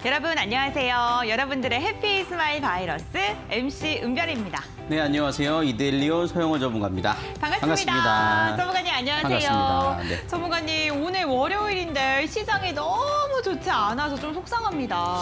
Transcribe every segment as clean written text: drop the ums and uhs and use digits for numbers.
여러분 안녕하세요. 여러분들의 해피 스마일 바이러스 MC 은별입니다. 네, 안녕하세요. 이데일리온 서영호 전문가입니다. 반갑습니다. 전문가님 안녕하세요. 반갑습니다. 네. 전문가님 오늘 월요일인데 시장이 너무 좋지 않아서 좀 속상합니다.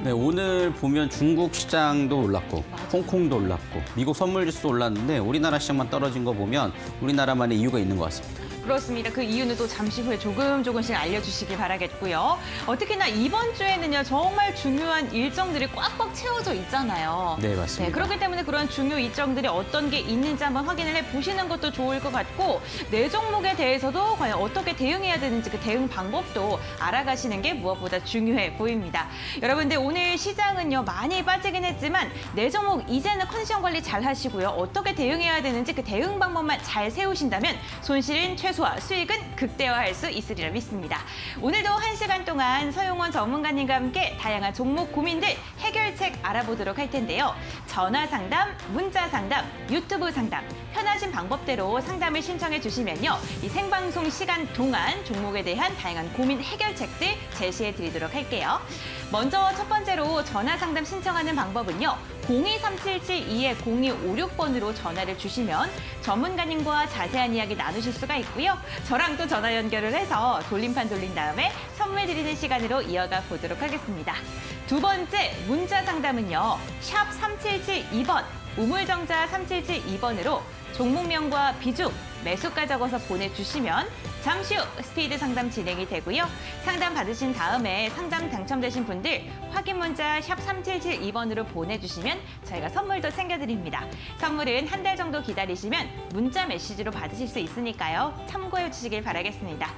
네, 오늘 보면 중국 시장도 올랐고 홍콩도 올랐고 미국 선물지수도 올랐는데 우리나라 시장만 떨어진 거 보면 우리나라만의 이유가 있는 것 같습니다. 그렇습니다. 그 이유는 또 잠시 후에 조금씩 알려주시길 바라겠고요. 특히나 이번 주에는요, 정말 중요한 일정들이 꽉꽉 채워져 있잖아요. 네, 맞습니다. 네, 그렇기 때문에 그런 중요 일정들이 어떤 게 있는지 한번 확인을 해보시는 것도 좋을 것 같고, 내 종목에 대해서도 과연 어떻게 대응해야 되는지 그 대응 방법도 알아가시는 게 무엇보다 중요해 보입니다. 여러분들 오늘 시장은요, 많이 빠지긴 했지만 내 종목 이제는 컨디션 관리 잘 하시고요. 어떻게 대응해야 되는지 그 대응 방법만 잘 세우신다면 손실은 최소화, 수익은 극대화할 수 있으리라 믿습니다. 오늘도 1시간 동안 서용원 전문가님과 함께 다양한 종목 고민들 해결책 알아보도록 할 텐데요. 전화 상담, 문자 상담, 유튜브 상담, 편하신 방법대로 상담을 신청해 주시면요. 이 생방송 시간 동안 종목에 대한 다양한 고민 해결책들 제시해 드리도록 할게요. 먼저 첫 번째로 전화 상담 신청하는 방법은요. 023772-0256번으로 전화를 주시면 전문가님과 자세한 이야기 나누실 수가 있고요. 저랑 또 전화 연결을 해서 돌림판 돌린 다음에 선물 드리는 시간으로 이어가 보도록 하겠습니다. 두 번째 문자 상담은요. 샵 3772번, 우물정자 3772번으로 종목명과 비중, 매수가 적어서 보내주시면 잠시 후 스피드 상담 진행이 되고요. 상담 받으신 다음에 상담 당첨되신 분들 확인 문자 샵 3772번으로 보내주시면 저희가 선물도 챙겨드립니다. 선물은 한 달 정도 기다리시면 문자 메시지로 받으실 수 있으니까요. 참고해 주시길 바라겠습니다.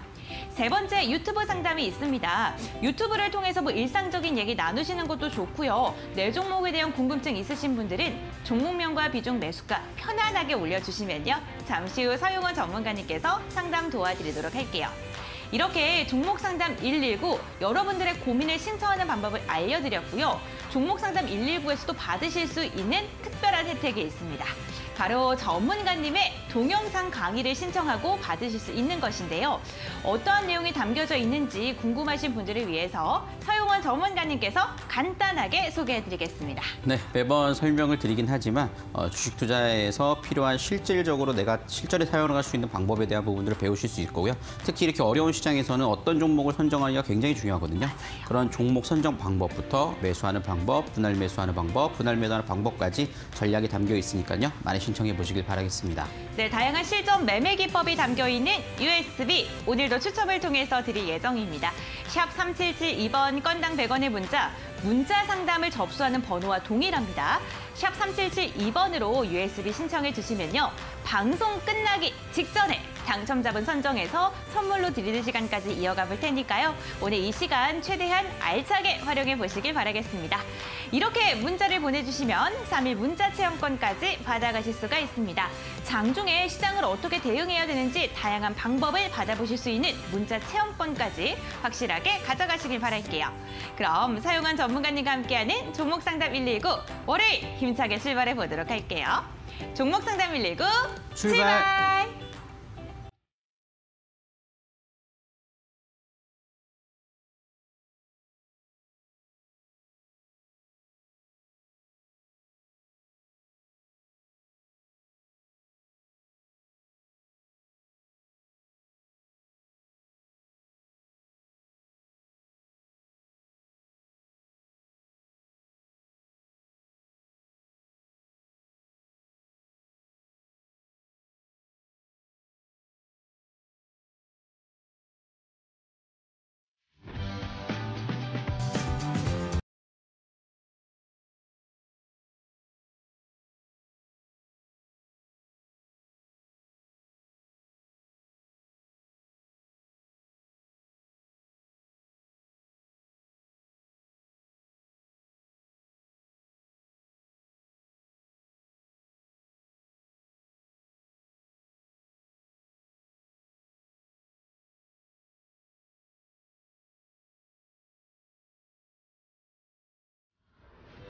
세 번째 유튜브 상담이 있습니다. 유튜브를 통해서 일상적인 얘기 나누시는 것도 좋고요. 내 종목에 대한 궁금증 있으신 분들은 종목명과 비중 매수가 편안하게 올려주시면요. 잠시 후 서용원 전문가님께서 상담 도와드리도록 할게요. 이렇게 종목 상담 119, 여러분들의 고민을 신청하는 방법을 알려드렸고요. 종목 상담 119에서도 받으실 수 있는 특별한 혜택이 있습니다. 바로 전문가님의 동영상 강의를 신청하고 받으실 수 있는 것인데요. 어떠한 내용이 담겨져 있는지 궁금하신 분들을 위해서 서용원 전문가님께서 간단하게 소개해드리겠습니다. 네, 매번 설명을 드리긴 하지만 주식 투자에서 필요한 실질적으로 내가 실전에 사용할 수 있는 방법에 대한 부분들을 배우실 수 있고요. 특히 이렇게 어려운 시장에서는 어떤 종목을 선정하기가 굉장히 중요하거든요. 맞아요. 그런 종목 선정 방법부터 매수하는 방법, 분할 매수하는 방법, 분할 매도하는 방법까지 전략이 담겨 있으니까요. 많이 신청해 보시길 바라겠습니다. 네, 다양한 실전 매매 기법이 담겨있는 USB, 오늘도 추첨을 통해서 드릴 예정입니다. 샵 3772번 건당 100원의 문자 상담을 접수하는 번호와 동일합니다. 샵 3772번으로 USB 신청해 주시면요. 방송 끝나기 직전에 당첨자분 선정해서 선물로 드리는 시간까지 이어가 볼 테니까요. 오늘 이 시간 최대한 알차게 활용해 보시길 바라겠습니다. 이렇게 문자를 보내주시면 3일 문자 체험권까지 받아가실 수가 있습니다. 장중에 시장을 어떻게 대응해야 되는지 다양한 방법을 받아보실 수 있는 문자 체험권까지 확실하게 가져가시길 바랄게요. 그럼 사용한 전문가님과 함께하는 종목 상담 119 월요일 힘차게 출발해 보도록 할게요. 종목 상담 119 출발!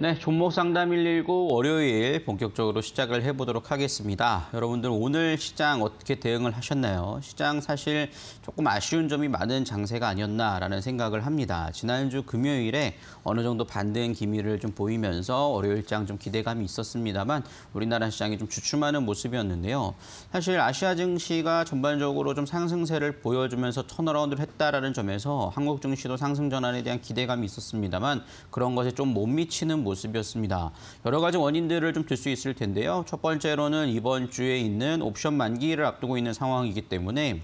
네, 종목 상담 119 월요일 본격적으로 시작을 해보도록 하겠습니다. 여러분들 오늘 시장 어떻게 대응을 하셨나요? 시장 사실 조금 아쉬운 점이 많은 장세가 아니었나라는 생각을 합니다. 지난주 금요일에 어느 정도 반등 기미를 좀 보이면서 월요일장 좀 기대감이 있었습니다만 우리나라 시장이 좀 주춤하는 모습이었는데요. 사실 아시아 증시가 전반적으로 좀 상승세를 보여주면서 턴어라운드를 했다라는 점에서 한국 증시도 상승 전환에 대한 기대감이 있었습니다만 그런 것에 좀 못 미치는 모습이었습니다. 여러 가지 원인들을 좀 들 수 있을 텐데요. 첫 번째로는 이번 주에 있는 옵션 만기를 앞두고 있는 상황이기 때문에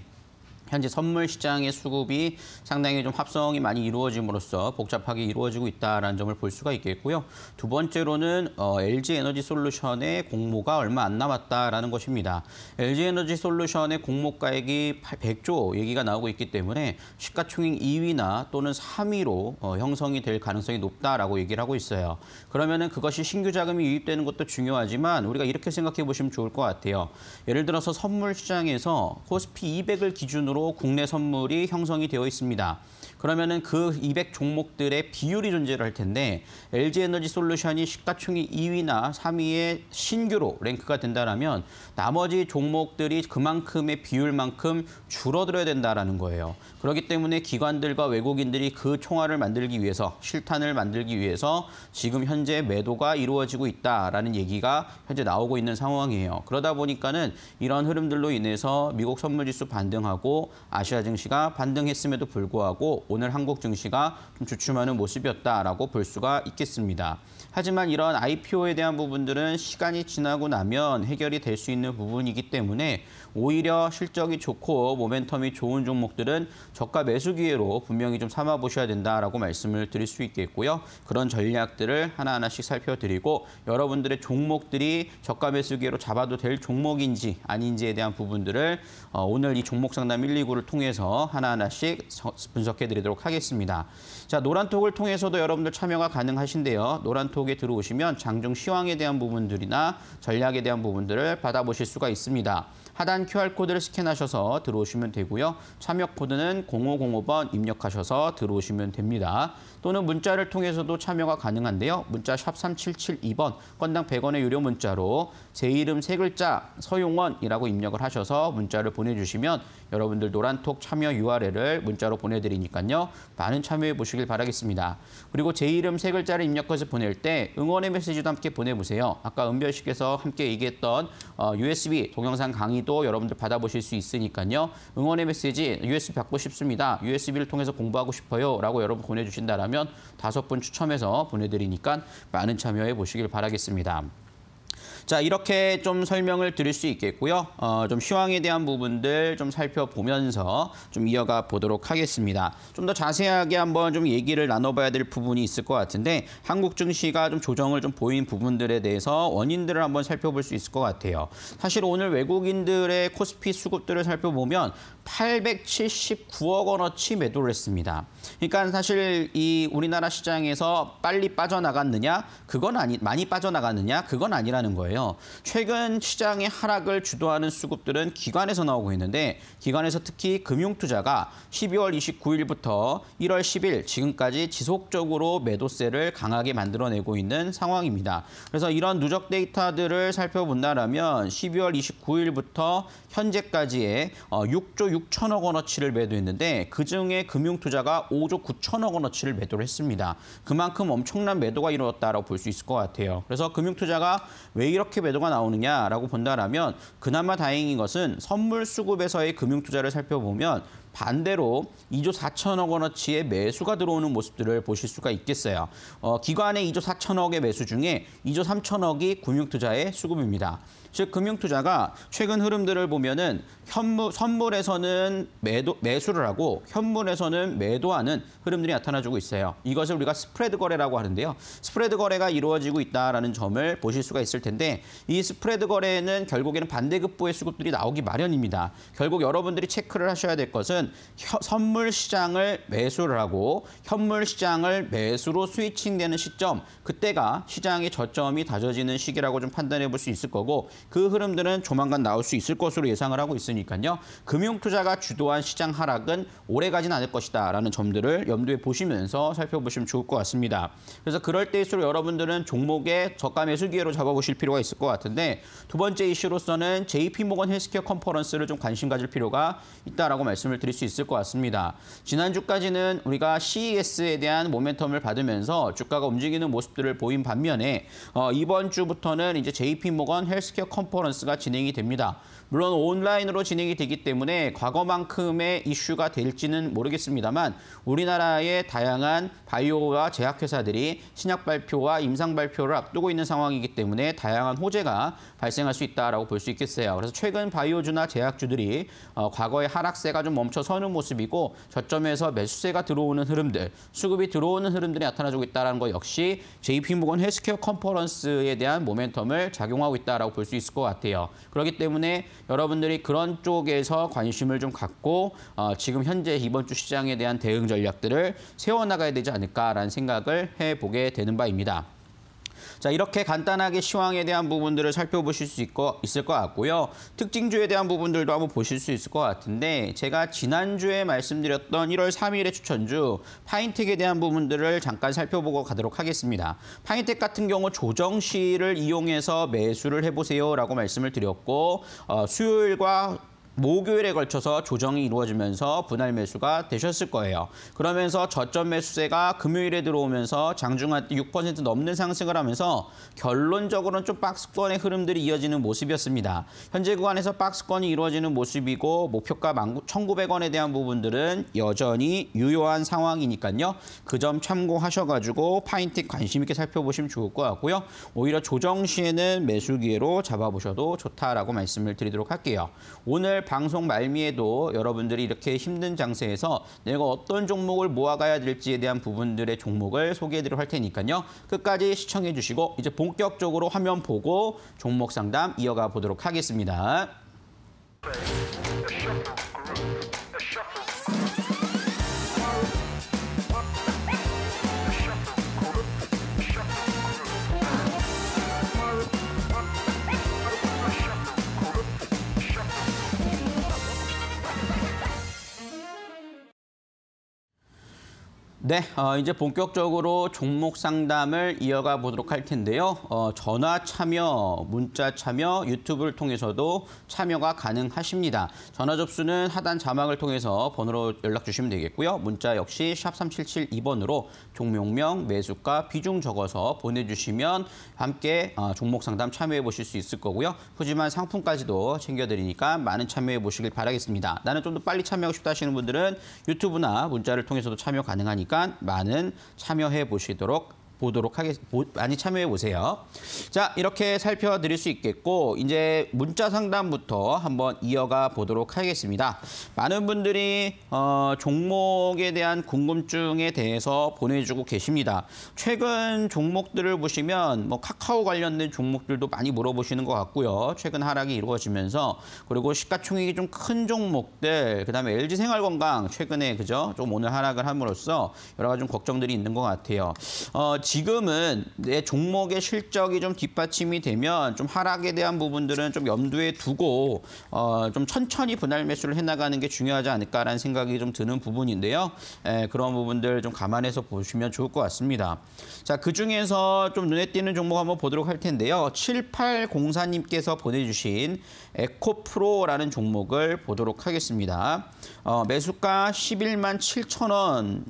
현재 선물 시장의 수급이 상당히 좀 합성이 많이 이루어짐으로써 복잡하게 이루어지고 있다는 점을 볼 수가 있겠고요. 두 번째로는 LG에너지솔루션의 공모가 얼마 안 남았다라는 것입니다. LG에너지솔루션의 공모가액이 100조 얘기가 나오고 있기 때문에 시가총액 2위나 또는 3위로 형성이 될 가능성이 높다라고 얘기를 하고 있어요. 그러면은 그것이 신규 자금이 유입되는 것도 중요하지만 우리가 이렇게 생각해 보시면 좋을 것 같아요. 예를 들어서 선물 시장에서 코스피 200을 기준으로 국내 선물이 형성이 되어 있습니다. 그러면은 그 200 종목들의 비율이 존재를 할 텐데 LG에너지솔루션이 시가총액 2위나 3위의 신규로 랭크가 된다면 나머지 종목들이 그만큼의 비율만큼 줄어들어야 된다는 거예요. 그렇기 때문에 기관들과 외국인들이 그 총알을 만들기 위해서 실탄을 만들기 위해서 지금 현재 매도가 이루어지고 있다라는 얘기가 현재 나오고 있는 상황이에요. 그러다 보니까는 이런 흐름들로 인해서 미국 선물지수 반등하고 아시아 증시가 반등했음에도 불구하고 오늘 한국 증시가 좀 주춤하는 모습이었다라고 볼 수가 있겠습니다. 하지만 이런 IPO에 대한 부분들은 시간이 지나고 나면 해결이 될 수 있는 부분이기 때문에 오히려 실적이 좋고 모멘텀이 좋은 종목들은 저가 매수 기회로 분명히 좀 삼아 보셔야 된다라고 말씀을 드릴 수 있겠고요. 그런 전략들을 하나하나씩 살펴드리고 여러분들의 종목들이 저가 매수 기회로 잡아도 될 종목인지 아닌지에 대한 부분들을 오늘 이 종목 상담 129를 통해서 하나하나씩 분석해 드리도록 하겠습니다. 자, 노란톡을 통해서도 여러분들 참여가 가능하신데요. 노란톡에 들어오시면 장중 시황에 대한 부분들이나 전략에 대한 부분들을 받아보실 수가 있습니다. 하단 QR코드를 스캔하셔서 들어오시면 되고요. 참여 코드는 0505번 입력하셔서 들어오시면 됩니다. 또는 문자를 통해서도 참여가 가능한데요. 문자 샵 3772번, 건당 100원의 유료 문자로 제 이름 세 글자 서용원이라고 입력을 하셔서 문자를 보내주시면 여러분들 노란톡 참여 URL을 문자로 보내드리니까요. 많은 참여해 보시길 바라겠습니다. 그리고 제 이름 세 글자를 입력해서 보낼 때 응원의 메시지도 함께 보내보세요. 아까 은별씨께서 함께 얘기했던 USB 동영상 강의도 여러분들 받아보실 수 있으니까요. 응원의 메시지 USB 받고 싶습니다. USB를 통해서 공부하고 싶어요. 라고 여러분 보내주신다면 5분 추첨해서 보내드리니까 많은 참여해 보시길 바라겠습니다. 자, 이렇게 좀 설명을 드릴 수 있겠고요. 좀 시황에 대한 부분들 좀 살펴보면서 좀 이어가 보도록 하겠습니다. 좀 더 자세하게 한번 좀 얘기를 나눠봐야 될 부분이 있을 것 같은데 한국 증시가 좀 조정을 좀 보인 부분들에 대해서 원인들을 한번 살펴볼 수 있을 것 같아요. 사실 오늘 외국인들의 코스피 수급들을 살펴보면 879억 원어치 매도를 했습니다. 그러니까 사실 이 우리나라 시장에서 빨리 빠져나갔느냐? 그건 많이 빠져나갔느냐? 그건 아니라는 거예요. 최근 시장의 하락을 주도하는 수급들은 기관에서 나오고 있는데 기관에서 특히 금융투자가 12월 29일부터 1월 10일 지금까지 지속적으로 매도세를 강하게 만들어내고 있는 상황입니다. 그래서 이런 누적 데이터들을 살펴본다면 12월 29일부터 현재까지의 6조 6천억 원어치를 매도했는데 그중에 금융투자가 5조 9천억 원어치를 매도를 했습니다. 그만큼 엄청난 매도가 이루어졌다고 볼 수 있을 것 같아요. 그래서 금융투자가 왜 이렇게 매도가 나오느냐라고 본다면 그나마 다행인 것은 선물 수급에서의 금융투자를 살펴보면 반대로 2조 4천억 원어치의 매수가 들어오는 모습들을 보실 수가 있겠어요. 기관의 2조 4천억의 매수 중에 2조 3천억이 금융투자의 수급입니다. 즉 금융투자가 최근 흐름들을 보면은 선물에서는 매수를 하고 현물에서는 매도하는 흐름들이 나타나주고 있어요. 이것을 우리가 스프레드 거래라고 하는데요. 스프레드 거래가 이루어지고 있다는 점을 보실 수가 있을 텐데 이 스프레드 거래는 결국에는 반대급부의 수급들이 나오기 마련입니다. 결국 여러분들이 체크를 하셔야 될 것은 선물 시장을 매수를 하고 현물 시장을 매수로 스위칭되는 시점, 그때가 시장의 저점이 다져지는 시기라고 좀 판단해 볼 수 있을 거고 그 흐름들은 조만간 나올 수 있을 것으로 예상을 하고 있으니까요. 금융투자가 주도한 시장 하락은 오래가진 않을 것이다라는 점들을 염두에 보시면서 살펴보시면 좋을 것 같습니다. 그래서 그럴 때일수록 여러분들은 종목의 저가 매수 기회로 잡아보실 필요가 있을 것 같은데 두 번째 이슈로서는 JP모건 헬스케어 컨퍼런스를 좀 관심 가질 필요가 있다라고 말씀을 드릴 수 있을 것 같습니다. 지난주까지는 우리가 CES에 대한 모멘텀을 받으면서 주가가 움직이는 모습들을 보인 반면에 이번 주부터는 이제 JP모건 헬스케어 컨퍼런스가 진행이 됩니다. 물론 온라인으로 진행이 되기 때문에 과거만큼의 이슈가 될지는 모르겠습니다만 우리나라의 다양한 바이오와 제약회사들이 신약 발표와 임상 발표를 앞두고 있는 상황이기 때문에 다양한 호재가 발생할 수 있다라고 볼 수 있겠어요. 그래서 최근 바이오주나 제약주들이 과거의 하락세가 좀 멈춰서는 모습이고 저점에서 매수세가 들어오는 흐름들, 수급이 들어오는 흐름들이 나타나고 있다는 것 역시 JP모건 헬스케어 컨퍼런스에 대한 모멘텀을 작용하고 있다라고 볼 수 있을 것 같아요. 그렇기 때문에 여러분들이 그런 쪽에서 관심을 좀 갖고 지금 현재 이번 주 시장에 대한 대응 전략들을 세워나가야 되지 않을까라는 생각을 해보게 되는 바입니다. 자, 이렇게 간단하게 시황에 대한 부분들을 살펴보실 수 있을 것 같고요. 특징주에 대한 부분들도 한번 보실 수 있을 것 같은데 제가 지난주에 말씀드렸던 1월 3일의 추천주 파인텍에 대한 부분들을 잠깐 살펴보고 가도록 하겠습니다. 파인텍 같은 경우 조정시를 이용해서 매수를 해보세요라고 말씀을 드렸고 수요일과 목요일에 걸쳐서 조정이 이루어지면서 분할 매수가 되셨을 거예요. 그러면서 저점 매수세가 금요일에 들어오면서 장중한 때 6% 넘는 상승을 하면서 결론적으로는 좀 박스권의 흐름들이 이어지는 모습이었습니다. 현재 구간에서 박스권이 이루어지는 모습이고 목표가 19,900원에 대한 부분들은 여전히 유효한 상황이니까요. 그 점 참고하셔가지고 파인텍 관심 있게 살펴보시면 좋을 것 같고요. 오히려 조정 시에는 매수 기회로 잡아보셔도 좋다라고 말씀을 드리도록 할게요. 오늘 방송 말미에도 여러분들이 이렇게 힘든 장세에서 내가 어떤 종목을 모아가야 될지에 대한 부분들의 종목을 소개해드리도록 할 테니까요. 끝까지 시청해 주시고 이제 본격적으로 화면 보고 종목 상담 이어가 보도록 하겠습니다. 네, 이제 본격적으로 종목 상담을 이어가 보도록 할 텐데요. 전화 참여, 문자 참여, 유튜브를 통해서도 참여가 가능하십니다. 전화 접수는 하단 자막을 통해서 번호로 연락 주시면 되겠고요. 문자 역시 샵 3772번으로 종목명, 매수가, 비중 적어서 보내주시면 함께 종목 상담 참여해 보실 수 있을 거고요. 푸짐한 상품까지도 챙겨드리니까 많은 참여해 보시길 바라겠습니다. 나는 좀 더 빨리 참여하고 싶다 하시는 분들은 유튜브나 문자를 통해서도 참여 가능하니까 많은 참여해 많이 참여해 보세요. 자, 이렇게 살펴드릴 수 있겠고 이제 문자 상담부터 한번 이어가 보도록 하겠습니다. 많은 분들이 종목에 대한 궁금증에 대해서 보내주고 계십니다. 최근 종목들을 보시면 뭐 카카오 관련된 종목들도 많이 물어보시는 것 같고요. 최근 하락이 이루어지면서 그리고 시가총액이 좀 큰 종목들, 그다음에 LG생활건강 최근에 좀 오늘 하락을 함으로써 여러 가지 좀 걱정들이 있는 것 같아요. 지금은 내 종목의 실적이 좀 뒷받침이 되면 좀 하락에 대한 부분들은 좀 염두에 두고 좀 천천히 분할 매수를 해나가는 게 중요하지 않을까라는 생각이 좀 드는 부분인데요. 그런 부분들 좀 감안해서 보시면 좋을 것 같습니다. 자, 그중에서 좀 눈에 띄는 종목 한번 보도록 할 텐데요. 7804님께서 보내주신 에코프로라는 종목을 보도록 하겠습니다. 매수가 11만 7천원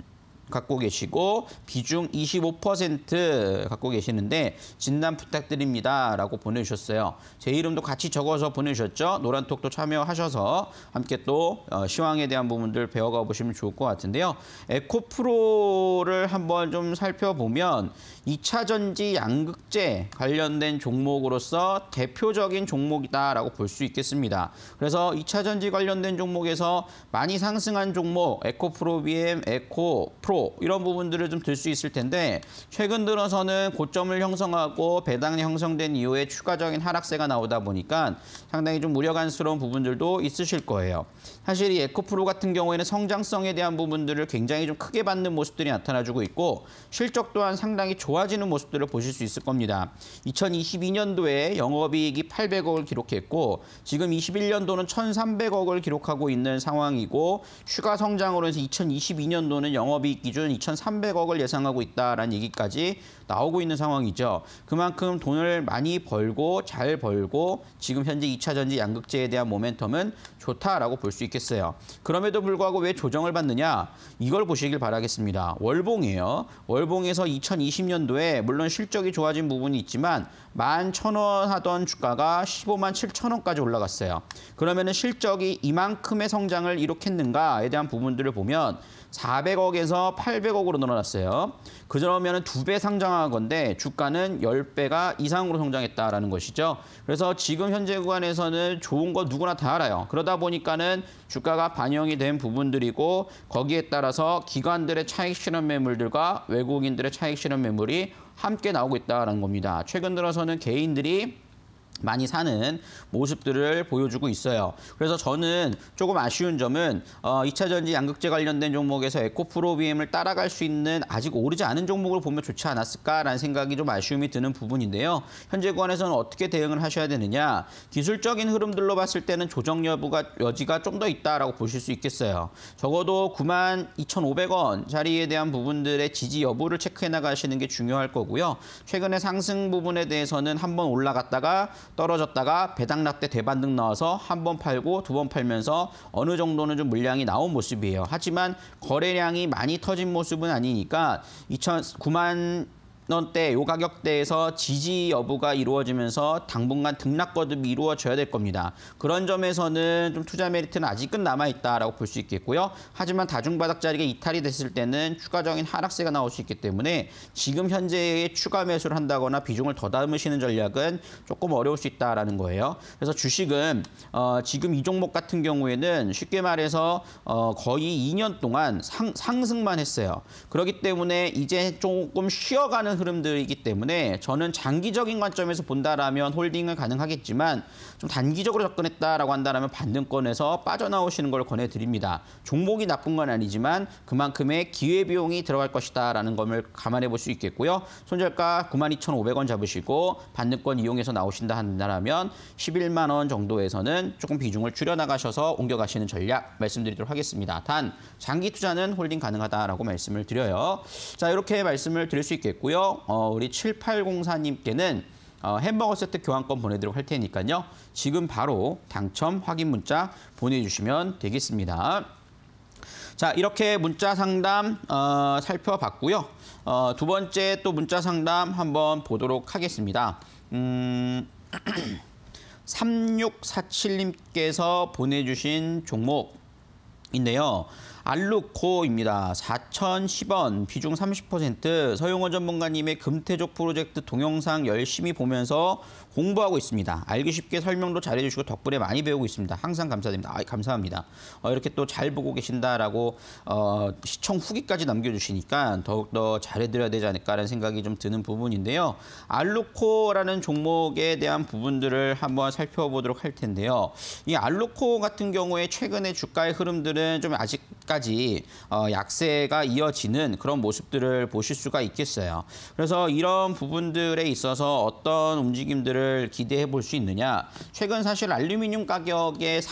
갖고 계시고 비중 25% 갖고 계시는데 진단 부탁드립니다 라고 보내주셨어요. 제 이름도 같이 적어서 보내주셨죠. 노란톡도 참여하셔서 함께 또 시황에 대한 부분들 배워가 보시면 좋을 것 같은데요. 에코프로를 한번 좀 살펴보면 2차전지 양극재 관련된 종목으로서 대표적인 종목이다라고 볼 수 있겠습니다. 그래서 2차전지 관련된 종목에서 많이 상승한 종목 에코프로비엠, 에코프로 10% 이런 부분들을 좀 들 수 있을 텐데 최근 들어서는 고점을 형성하고 배당이 형성된 이후에 추가적인 하락세가 나오다 보니까 상당히 좀 우려간스러운 부분들도 있으실 거예요. 사실 이 에코프로 같은 경우에는 성장성에 대한 부분들을 굉장히 좀 크게 받는 모습들이 나타나주고 있고 실적 또한 상당히 좋아지는 모습들을 보실 수 있을 겁니다. 2022년도에 영업이익이 800억을 기록했고 지금 21년도는 1,300억을 기록하고 있는 상황이고 추가 성장으로 해서 2022년도는 영업이익 기준 2,300억을 예상하고 있다라는 얘기까지 나오고 있는 상황이죠. 그만큼 돈을 많이 벌고 잘 벌고 지금 현재 2차 전지 양극재에 대한 모멘텀은 좋다라고 볼 수 있겠어요. 그럼에도 불구하고 왜 조정을 받느냐? 이걸 보시길 바라겠습니다. 월봉이에요. 월봉에서 2020년도에 물론 실적이 좋아진 부분이 있지만 11,000원 하던 주가가 15만 7천원까지 올라갔어요. 그러면은 실적이 이만큼의 성장을 이룩했는가에 대한 부분들을 보면 400억에서 800억으로 늘어났어요. 그러면 2배 상장한 건데 주가는 10배가 이상으로 성장했다라는 것이죠. 그래서 지금 현재 구간에서는 좋은 거 누구나 다 알아요. 그러다 보니까는 주가가 반영이 된 부분들이고 거기에 따라서 기관들의 차익 실현 매물들과 외국인들의 차익 실현 매물이 함께 나오고 있다는 겁니다. 최근 들어서는 개인들이 많이 사는 모습들을 보여주고 있어요. 그래서 저는 조금 아쉬운 점은 2차 전지 양극재 관련된 종목에서 에코프로 BM을 따라갈 수 있는 아직 오르지 않은 종목을 보면 좋지 않았을까라는 생각이 좀 아쉬움이 드는 부분인데요. 현재 구간에서는 어떻게 대응을 하셔야 되느냐. 기술적인 흐름들로 봤을 때는 조정 여지가 좀 더 있다라고 보실 수 있겠어요. 적어도 92,500원 자리에 대한 부분들의 지지 여부를 체크해 나가시는 게 중요할 거고요. 최근에 상승 부분에 대해서는 한번 올라갔다가 떨어졌다가 배당락 때 대반등 나와서 한 번 팔고 두 번 팔면서 어느 정도는 좀 물량이 나온 모습이에요. 하지만 거래량이 많이 터진 모습은 아니니까 9만 원대 요 가격대에서 지지 여부가 이루어지면서 당분간 등락 거듭이 이루어져야 될 겁니다. 그런 점에서는 좀 투자 메리트는 아직은 남아있다라고 볼 수 있겠고요. 하지만 다중바닥 자리가 이탈이 됐을 때는 추가적인 하락세가 나올 수 있기 때문에 지금 현재의 추가 매수를 한다거나 비중을 더 담으시는 전략은 조금 어려울 수 있다라는 거예요. 그래서 주식은 지금 이 종목 같은 경우에는 쉽게 말해서 거의 2년 동안 상승만 했어요. 그렇기 때문에 이제 조금 쉬어가는 흐름들이기 때문에 저는 장기적인 관점에서 본다라면 홀딩은 가능하겠지만 좀 단기적으로 접근했다라고 한다면 반등권에서 빠져나오시는 걸 권해드립니다. 종목이 나쁜 건 아니지만 그만큼의 기회비용이 들어갈 것이다라는 점을 감안해 볼 수 있겠고요. 손절가 92,500원 잡으시고 반등권 이용해서 나오신다 한다면 11만 원 정도에서는 조금 비중을 줄여나가셔서 옮겨가시는 전략 말씀드리도록 하겠습니다. 단 장기 투자는 홀딩 가능하다라고 말씀을 드려요. 자, 이렇게 말씀을 드릴 수 있겠고요. 우리 7804님께는 햄버거 세트 교환권 보내드리도록 할 테니까요. 지금 바로 당첨 확인 문자 보내주시면 되겠습니다. 자, 이렇게 문자 상담 살펴봤고요. 두 번째 또 문자 상담 한번 보도록 하겠습니다. 3647님께서 보내주신 종목인데요. 알루코입니다. 4,010원, 비중 30%, 서용호 전문가님의 금태족 프로젝트 동영상 열심히 보면서 공부하고 있습니다. 알기 쉽게 설명도 잘해주시고 덕분에 많이 배우고 있습니다. 항상 감사드립니다. 감사합니다. 이렇게 또 잘 보고 계신다라고 시청 후기까지 남겨주시니까 더욱더 잘해드려야 되지 않을까라는 생각이 좀 드는 부분인데요. 알루코라는 종목에 대한 부분들을 한번 살펴보도록 할 텐데요. 이 알루코 같은 경우에 최근의 주가의 흐름들은 좀 아직까지 약세가 이어지는 그런 모습들을 보실 수가 있겠어요. 그래서 이런 부분들에 있어서 어떤 움직임들을 기대해 볼 수 있느냐. 최근 사실 알루미늄 가격의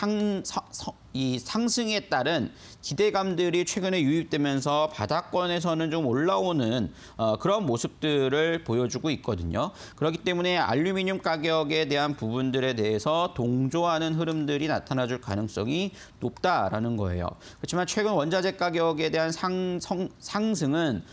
상승에 따른 기대감들이 최근에 유입되면서 바닥권에서는 좀 올라오는 그런 모습들을 보여주고 있거든요. 그렇기 때문에 알루미늄 가격에 대한 부분들에 대해서 동조하는 흐름들이 나타나줄 가능성이 높다라는 거예요. 그렇지만 최근 원자재 가격에 대한 상승은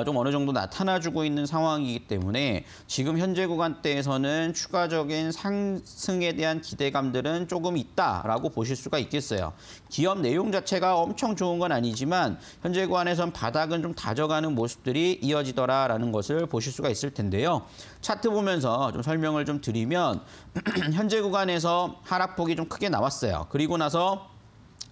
좀 어느 정도 나타나주고 있는 상황이기 때문에 지금 현재 구간대에서는 추가적인 상승에 대한 기대감들은 조금 있다라고 보실 수가 있겠어요. 기업 내용 자체가 엄청 좋은 건 아니지만 현재 구간에선 바닥은 좀 다져가는 모습들이 이어지더라라는 것을 보실 수가 있을 텐데요. 차트 보면서 좀 설명을 좀 드리면 현재 구간에서 하락폭이 좀 크게 나왔어요. 그리고 나서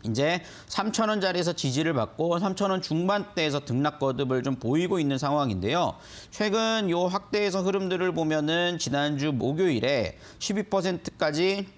이제 3,000원짜리에서 지지를 받고 3,000원 중반대에서 등락 거듭을 좀 보이고 있는 상황인데요. 최근 요 확대해서 흐름들을 보면은 지난주 목요일에 12%까지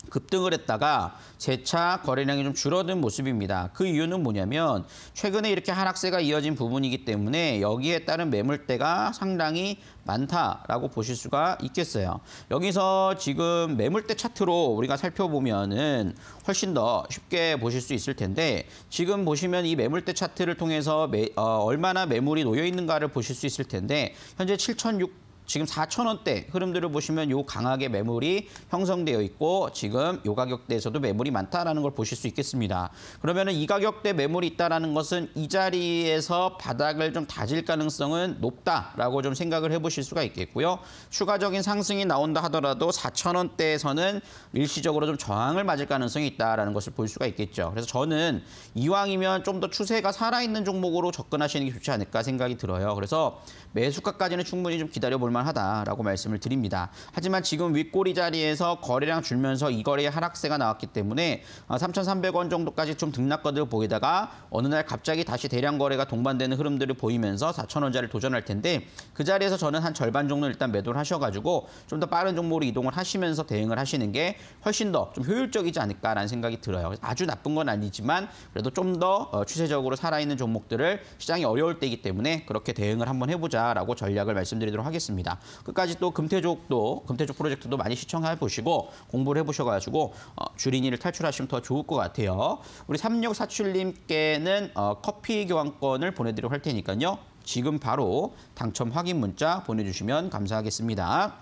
급등을 했다가 재차 거래량이 좀 줄어든 모습입니다. 그 이유는 뭐냐면 최근에 이렇게 하락세가 이어진 부분이기 때문에 여기에 따른 매물대가 상당히 많다라고 보실 수가 있겠어요. 여기서 지금 매물대 차트로 우리가 살펴보면은 훨씬 더 쉽게 보실 수 있을 텐데 지금 보시면 이 매물대 차트를 통해서 얼마나 매물이 놓여 있는가를 보실 수 있을 텐데 현재 7,600 지금 4,000원대 흐름들을 보시면 요 강하게 매물이 형성되어 있고 지금 요 가격대에서도 매물이 많다라는 걸 보실 수 있겠습니다. 그러면은 이 가격대 매물이 있다라는 것은 이 자리에서 바닥을 좀 다질 가능성은 높다라고 좀 생각을 해보실 수가 있겠고요. 추가적인 상승이 나온다 하더라도 4,000원대에서는 일시적으로 좀 저항을 맞을 가능성이 있다라는 것을 볼 수가 있겠죠. 그래서 저는 이왕이면 좀 더 추세가 살아있는 종목으로 접근하시는 게 좋지 않을까 생각이 들어요. 그래서 매수가까지는 충분히 좀 기다려볼 만하다라고 말씀을 드립니다. 하지만 지금 윗꼬리 자리에서 거래량 줄면서 이 거래의 하락세가 나왔기 때문에 3,300원 정도까지 좀 등락거들 보이다가 어느 날 갑자기 다시 대량 거래가 동반되는 흐름들을 보이면서 4,000원짜리를 도전할 텐데 그 자리에서 저는 한 절반 정도 일단 매도를 하셔가지고 좀 더 빠른 종목으로 이동을 하시면서 대응을 하시는 게 훨씬 더 좀 효율적이지 않을까라는 생각이 들어요. 아주 나쁜 건 아니지만 그래도 좀 더 추세적으로 살아있는 종목들을 시장이 어려울 때이기 때문에 그렇게 대응을 한번 해보자라고 전략을 말씀드리도록 하겠습니다. 끝까지 또 금태족 프로젝트도 많이 시청해 보시고 공부를 해보셔가지고 주린이를 탈출하시면 더 좋을 것 같아요. 우리 3647님께는 커피 교환권을 보내드리도록 할 테니까요. 지금 바로 당첨 확인 문자 보내주시면 감사하겠습니다.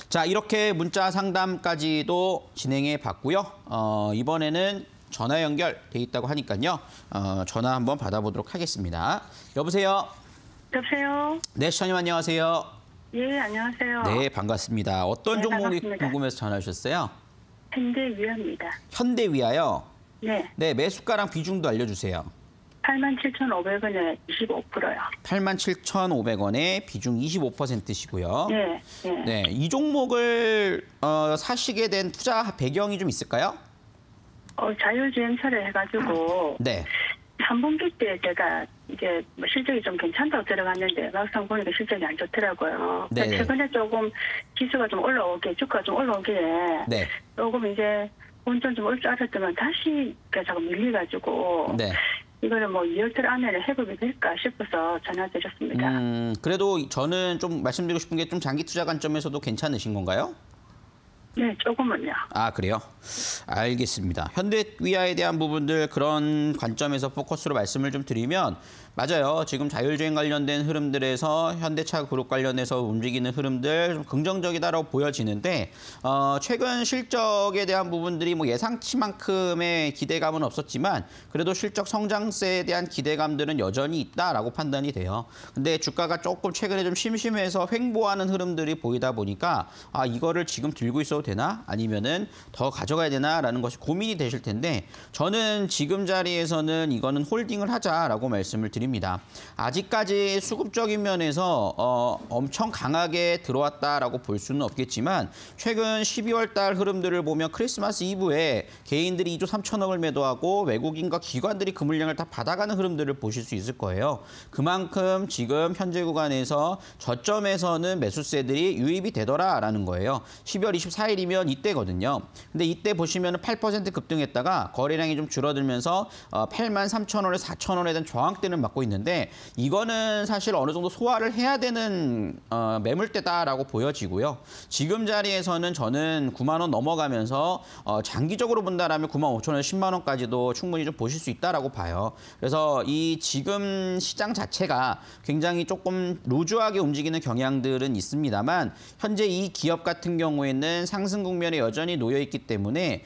자, 이렇게 문자 상담까지도 진행해 봤고요. 이번에는 전화 연결돼 있다고 하니까요. 전화 한번 받아보도록 하겠습니다. 여보세요? 여보세요? 네, 시청자님 안녕하세요. 예, 안녕하세요. 네, 반갑습니다. 어떤 네, 종목이 반갑습니다. 궁금해서 전화 주셨어요? 현대위아입니다. 현대위아요? 네, 네, 매수가랑 비중도 알려주세요. 87,500원에 25%요. 87,500원에 비중 25%시고요. 네, 네. 네, 이 종목을 사시게 된 투자 배경이 좀 있을까요? 자율주행차를 해가지고 네. 3분기 때 제가 이제 뭐 실적이 좀 괜찮다고 들어갔는데 막상 보니까 실적이 안 좋더라고요. 네. 최근에 조금 지수가 좀 올라오게, 주가가 좀 올라오기에 네. 조금 이제 본전 좀 올 줄 알았더만 다시 자꾸 밀려가지고 네. 이거는 뭐 2월달 안에는 회복이 될까 싶어서 전화드렸습니다. 그래도 저는 좀 말씀드리고 싶은 게 좀 장기 투자 관점에서도 괜찮으신 건가요? 네, 조금은요. 아, 그래요? 알겠습니다. 현대위아에 대한 부분들 그런 관점에서 포커스로 말씀을 좀 드리면 맞아요. 지금 자율주행 관련된 흐름들에서 현대차 그룹 관련해서 움직이는 흐름들 좀 긍정적이다라고 보여지는데 최근 실적에 대한 부분들이 뭐 예상치만큼의 기대감은 없었지만 그래도 실적 성장세에 대한 기대감들은 여전히 있다라고 판단이 돼요. 근데 주가가 조금 최근에 좀 심심해서 횡보하는 흐름들이 보이다 보니까 이거를 지금 들고 있어도 되나? 아니면은 더 가져가야 되나라는 것이 고민이 되실 텐데 저는 지금 자리에서는 이거는 홀딩을 하자라고 말씀을 드립니다. 아직까지 수급적인 면에서 엄청 강하게 들어왔다라고 볼 수는 없겠지만 최근 12월 달 흐름들을 보면 크리스마스 이브에 개인들이 2조 3천억을 매도하고 외국인과 기관들이 그 물량을 다 받아가는 흐름들을 보실 수 있을 거예요. 그만큼 지금 현재 구간에서 저점에서는 매수세들이 유입이 되더라라는 거예요. 12월 24일이면 이때거든요. 근데 이때 보시면 8% 급등했다가 거래량이 좀 줄어들면서 83,000원에서 4,000원에 대한 저항대는 맞고 있는데 이거는 사실 어느 정도 소화를 해야 되는 매물대다라고 보여지고요. 지금 자리에서는 저는 9만 원 넘어가면서 장기적으로 본다라면 9만 5천 원, 10만 원까지도 충분히 좀 보실 수 있다라고 봐요. 그래서 이 지금 시장 자체가 굉장히 조금 루즈하게 움직이는 경향들은 있습니다만 현재 이 기업 같은 경우에는 상승 국면에 여전히 놓여 있기 때문에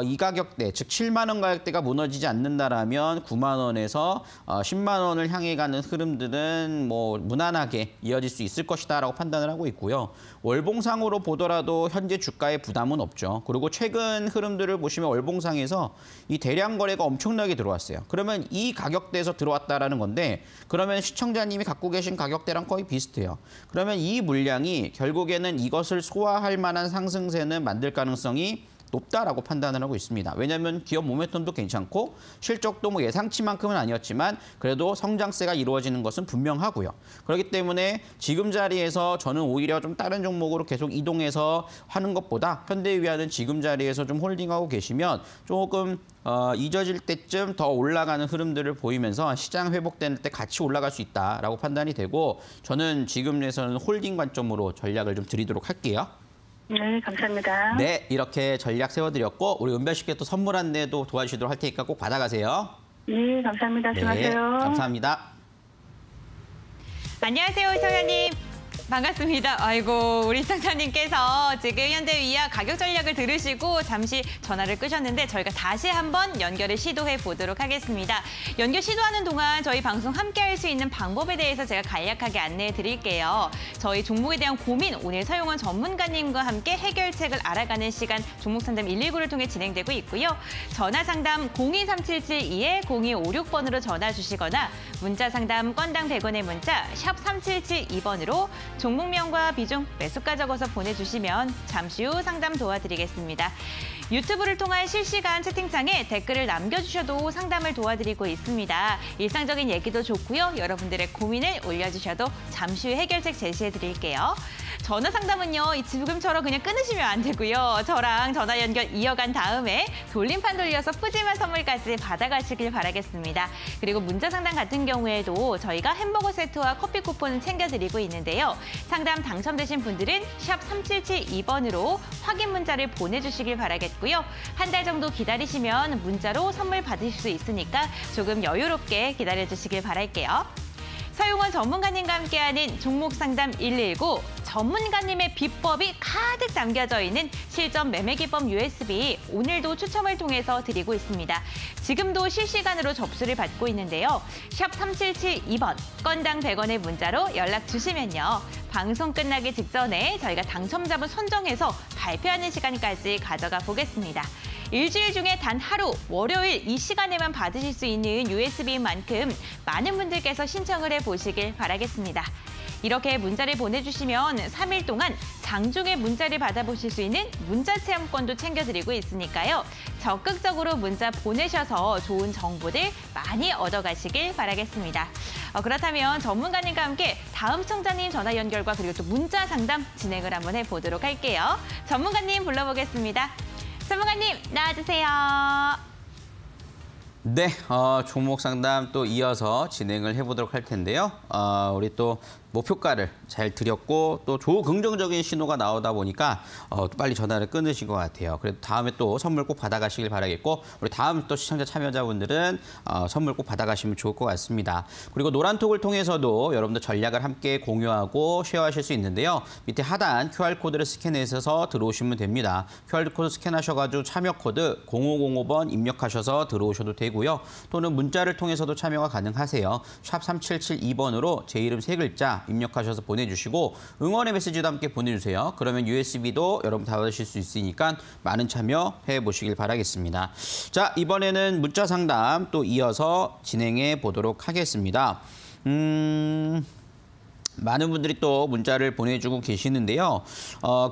이 가격대, 즉 7만 원 가격대가 무너지지 않는다라면 9만 원에서 10만 원을 향해 가는 흐름들은 뭐 무난하게 이어질 수 있을 것이다라고 판단을 하고 있고요. 월봉상으로 보더라도 현재 주가에 부담은 없죠. 그리고 최근 흐름들을 보시면 월봉상에서 이 대량 거래가 엄청나게 들어왔어요. 그러면 이 가격대에서 들어왔다라는 건데 그러면 시청자님이 갖고 계신 가격대랑 거의 비슷해요. 그러면 이 물량이 결국에는 이것을 소화할 만한 상승세는 만들 가능성이 높다라고 판단을 하고 있습니다. 왜냐하면 기업 모멘텀도 괜찮고 실적도 뭐 예상치만큼은 아니었지만 그래도 성장세가 이루어지는 것은 분명하고요. 그렇기 때문에 지금 자리에서 저는 오히려 좀 다른 종목으로 계속 이동해서 하는 것보다 현대위아는 지금 자리에서 좀 홀딩하고 계시면 조금 잊어질 때쯤 더 올라가는 흐름들을 보이면서 시장 회복될 때 같이 올라갈 수 있다라고 판단이 되고 저는 지금에서는 홀딩 관점으로 전략을 좀 드리도록 할게요. 네, 감사합니다. 네, 이렇게 전략 세워드렸고 우리 은별 씨께 또 선물 안내도 도와주시도록 할 테니까 꼭 받아가세요. 네, 감사합니다. 네, 수고하세요. 감사합니다. 안녕하세요, 시청자님. 반갑습니다. 아이고, 우리 시청자님께서 지금 현대위아 가격 전략을 들으시고 잠시 전화를 끄셨는데 저희가 다시 한번 연결을 시도해 보도록 하겠습니다. 연결 시도하는 동안 저희 방송 함께 할 수 있는 방법에 대해서 제가 간략하게 안내해 드릴게요. 저희 종목에 대한 고민, 오늘 서용원 전문가님과 함께 해결책을 알아가는 시간 종목 상담 119를 통해 진행되고 있고요. 전화 상담 023772-0256번으로 전화 주시거나 문자 상담 건당 100원의 문자 샵 3772번으로 종목명과 비중, 매수가 적어서 보내주시면 잠시 후 상담 도와드리겠습니다. 유튜브를 통한 실시간 채팅창에 댓글을 남겨주셔도 상담을 도와드리고 있습니다. 일상적인 얘기도 좋고요. 여러분들의 고민을 올려주셔도 잠시 후 해결책 제시해드릴게요. 전화 상담은요, 지금처럼 그냥 끊으시면 안 되고요. 저랑 전화 연결 이어간 다음에 돌림판 돌려서 푸짐한 선물까지 받아가시길 바라겠습니다. 그리고 문자 상담 같은 경우에도 저희가 햄버거 세트와 커피 쿠폰을 챙겨드리고 있는데요. 상담 당첨되신 분들은 샵 3772번으로 확인 문자를 보내주시길 바라겠고요. 한 달 정도 기다리시면 문자로 선물 받으실 수 있으니까 조금 여유롭게 기다려주시길 바랄게요. 서용원 전문가님과 함께하는 종목 상담 119, 전문가님의 비법이 가득 담겨져 있는 실전 매매 기법 USB, 오늘도 추첨을 통해서 드리고 있습니다. 지금도 실시간으로 접수를 받고 있는데요. 샵 3772번, 건당 100원의 문자로 연락 주시면요. 방송 끝나기 직전에 저희가 당첨자분 선정해서 발표하는 시간까지 가져가 보겠습니다. 일주일 중에 단 하루, 월요일 이 시간에만 받으실 수 있는 USB인 만큼 많은 분들께서 신청을 해보시길 바라겠습니다. 이렇게 문자를 보내주시면 3일 동안 장중에 문자를 받아보실 수 있는 문자 체험권도 챙겨드리고 있으니까요. 적극적으로 문자 보내셔서 좋은 정보들 많이 얻어가시길 바라겠습니다. 그렇다면 전문가님과 함께 다음 시청자님 전화 연결과 그리고 또 문자 상담 진행을 한번 해보도록 할게요. 전문가님 불러보겠습니다. 전문가님 나와주세요. 네, 종목 상담 또 이어서 진행을 해보도록 할 텐데요. 우리 또 목표가를 잘 드렸고 또 긍정적인 신호가 나오다 보니까 빨리 전화를 끊으신 것 같아요. 그래도 다음에 또 선물 꼭 받아가시길 바라겠고 우리 다음 또 시청자 참여자분들은 선물 꼭 받아가시면 좋을 것 같습니다. 그리고 노란톡을 통해서도 여러분들 전략을 함께 공유하고 쉐어하실 수 있는데요. 밑에 하단 QR코드를 스캔해서 들어오시면 됩니다. QR코드 스캔하셔가지고 참여 코드 0505번 입력하셔서 들어오셔도 되고요. 또는 문자를 통해서도 참여가 가능하세요. 샵 3772번으로 제 이름 3글자 입력하셔서 보내주시고 응원의 메시지도 함께 보내주세요. 그러면 USB도 여러분 다 받으실 수 있으니까 많은 참여해 보시길 바라겠습니다. 자, 이번에는 문자 상담 또 이어서 진행해 보도록 하겠습니다. 많은 분들이 또 문자를 보내주고 계시는데요.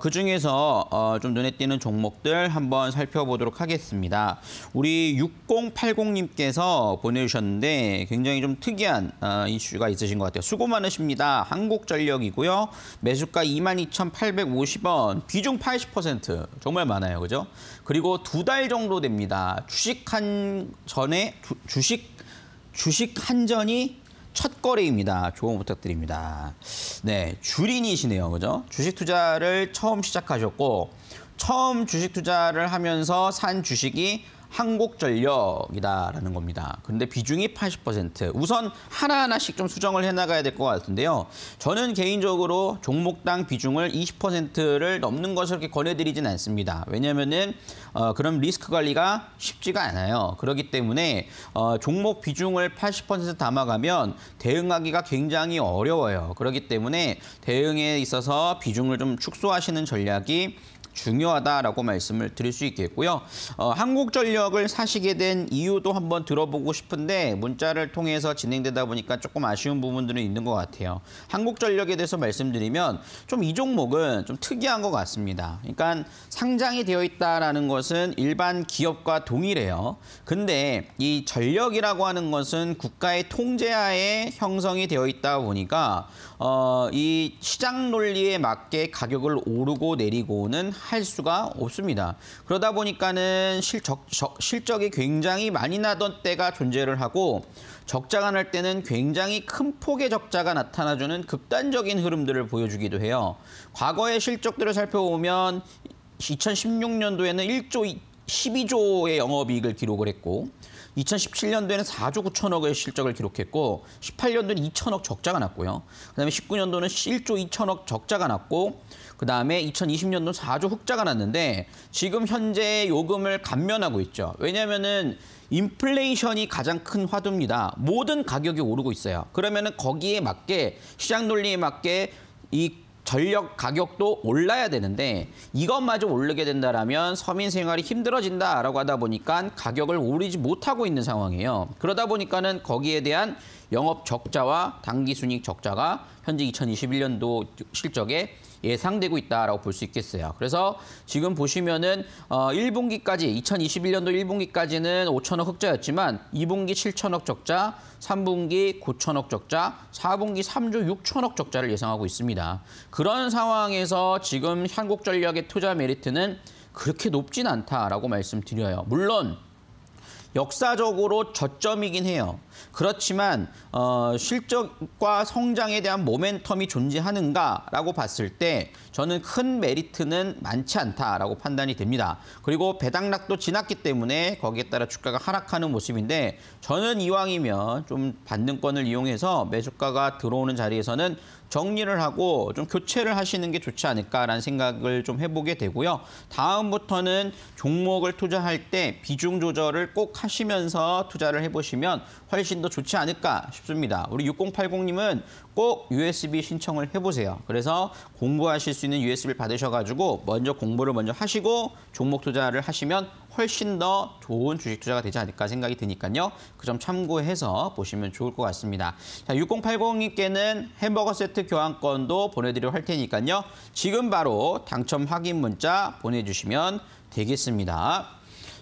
그중에서 좀 눈에 띄는 종목들 한번 살펴보도록 하겠습니다. 우리 6080님께서 보내주셨는데 굉장히 좀 특이한 이슈가 있으신 것 같아요. 수고 많으십니다. 한국전력이고요. 매수가 22,850원, 비중 80%. 정말 많아요. 그죠? 그리고 2달 정도 됩니다. 주식 한전이 첫 거래입니다. 조언 부탁드립니다. 네, 주린이시네요. 그죠? 주식 투자를 처음 시작하셨고 처음 주식 투자를 하면서 산 주식이 한국전력이다라는 겁니다. 그런데 비중이 80%. 우선 하나하나씩 좀 수정을 해나가야 될 것 같은데요. 저는 개인적으로 종목당 비중을 20%를 넘는 것을 그렇게 권해드리진 않습니다. 왜냐하면은 그런 리스크 관리가 쉽지가 않아요. 그렇기 때문에 종목 비중을 80% 담아가면 대응하기가 굉장히 어려워요. 그렇기 때문에 대응에 있어서 비중을 좀 축소하시는 전략이 중요하다라고 말씀을 드릴 수 있겠고요. 한국전력을 사시게 된 이유도 한번 들어보고 싶은데 문자를 통해서 진행되다 보니까 조금 아쉬운 부분들은 있는 것 같아요. 한국전력에 대해서 말씀드리면 좀 이 종목은 좀 특이한 것 같습니다. 그러니까 상장이 되어 있다라는 것은 일반 기업과 동일해요. 근데 이 전력이라고 하는 것은 국가의 통제하에 형성이 되어 있다 보니까 이 시장 논리에 맞게 가격을 오르고 내리고는 할 수가 없습니다. 그러다 보니까는 실적이 굉장히 많이 나던 때가 존재를 하고 적자가 날 때는 굉장히 큰 폭의 적자가 나타나주는 극단적인 흐름들을 보여주기도 해요. 과거의 실적들을 살펴보면 2016년도에는 12조의 영업이익을 기록을 했고 2017년도에는 4조 9천억의 실적을 기록했고 18년도에는 2천억 적자가 났고요. 그다음에 19년도는 1조 2천억 적자가 났고 그다음에 2020년도는 4조 흑자가 났는데 지금 현재 요금을 감면하고 있죠. 왜냐하면은 인플레이션이 가장 큰 화두입니다. 모든 가격이 오르고 있어요. 그러면은 거기에 맞게 시장 논리에 맞게 이 전력 가격도 올라야 되는데 이것마저 오르게 된다라면 서민 생활이 힘들어진다라고 하다 보니까 가격을 오르지 못하고 있는 상황이에요. 그러다 보니까는 거기에 대한 영업 적자와 당기 순이익 적자가 현재 2021년도 실적에 예상되고 있다라고 볼 수 있겠어요. 그래서 지금 보시면은 1분기까지 2021년도 1분기까지는 5천억 흑자였지만 2분기 7천억 적자, 3분기 9천억 적자, 4분기 3조 6천억 적자를 예상하고 있습니다. 그런 상황에서 지금 한국전력의 투자 메리트는 그렇게 높진 않다라고 말씀드려요. 물론 역사적으로 저점이긴 해요. 그렇지만 실적과 성장에 대한 모멘텀이 존재하는가라고 봤을 때 저는 큰 메리트는 많지 않다라고 판단이 됩니다. 그리고 배당락도 지났기 때문에 거기에 따라 주가가 하락하는 모습인데 저는 이왕이면 좀 반등권을 이용해서 매수가가 들어오는 자리에서는 정리를 하고 좀 교체를 하시는 게 좋지 않을까라는 생각을 좀 해보게 되고요. 다음부터는 종목을 투자할 때 비중 조절을 꼭 하시면서 투자를 해보시면 훨씬 더 좋지 않을까 싶습니다. 우리 6080님은 꼭 USB 신청을 해보세요. 그래서 공부하실 수 있는 USB를 받으셔가지고 먼저 공부를 먼저 하시고 종목 투자를 하시면 훨씬 더 좋은 주식 투자가 되지 않을까 생각이 드니까요. 그 점 참고해서 보시면 좋을 것 같습니다. 자, 6080님께는 햄버거 세트 교환권도 보내드리도록 할 테니까요. 지금 바로 당첨 확인 문자 보내주시면 되겠습니다.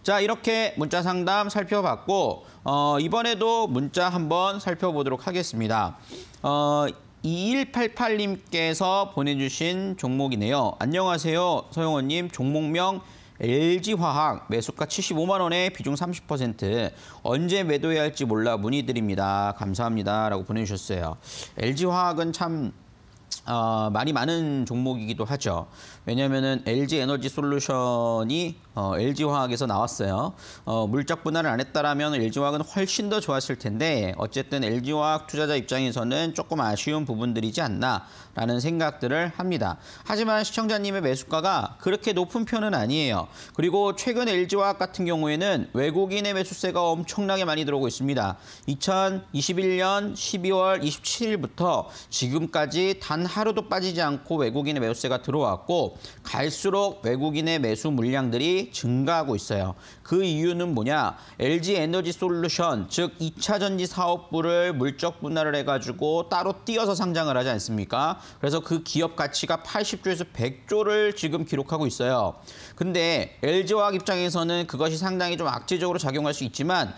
자, 이렇게 문자 상담 살펴봤고 이번에도 문자 한번 살펴보도록 하겠습니다. 2188님께서 보내주신 종목이네요. 안녕하세요. 서영원님, 종목명 LG화학 매수가 75만 원에 비중 30%. 언제 매도해야 할지 몰라 문의드립니다. 감사합니다. 라고 보내주셨어요. LG화학은 참 많이 많은 종목이기도 하죠. 왜냐하면은 LG 에너지 솔루션이 LG화학에서 나왔어요. 물적 분할을 안 했다라면 LG화학은 훨씬 더 좋았을 텐데 어쨌든 LG화학 투자자 입장에서는 조금 아쉬운 부분들이지 않나라는 생각들을 합니다. 하지만 시청자님의 매수가가 그렇게 높은 편은 아니에요. 그리고 최근 LG화학 같은 경우에는 외국인의 매수세가 엄청나게 많이 들어오고 있습니다. 2021년 12월 27일부터 지금까지 단 하루도 빠지지 않고 외국인의 매수세가 들어왔고 갈수록 외국인의 매수 물량들이 증가하고 있어요. 그 이유는 뭐냐? LG 에너지 솔루션, 즉 2차 전지 사업부를 물적 분할을 해가지고 따로 띄어서 상장을 하지 않습니까? 그래서 그 기업 가치가 80조에서 100조를 지금 기록하고 있어요. 근데 LG화학 입장에서는 그것이 상당히 좀 악재적으로 작용할 수 있지만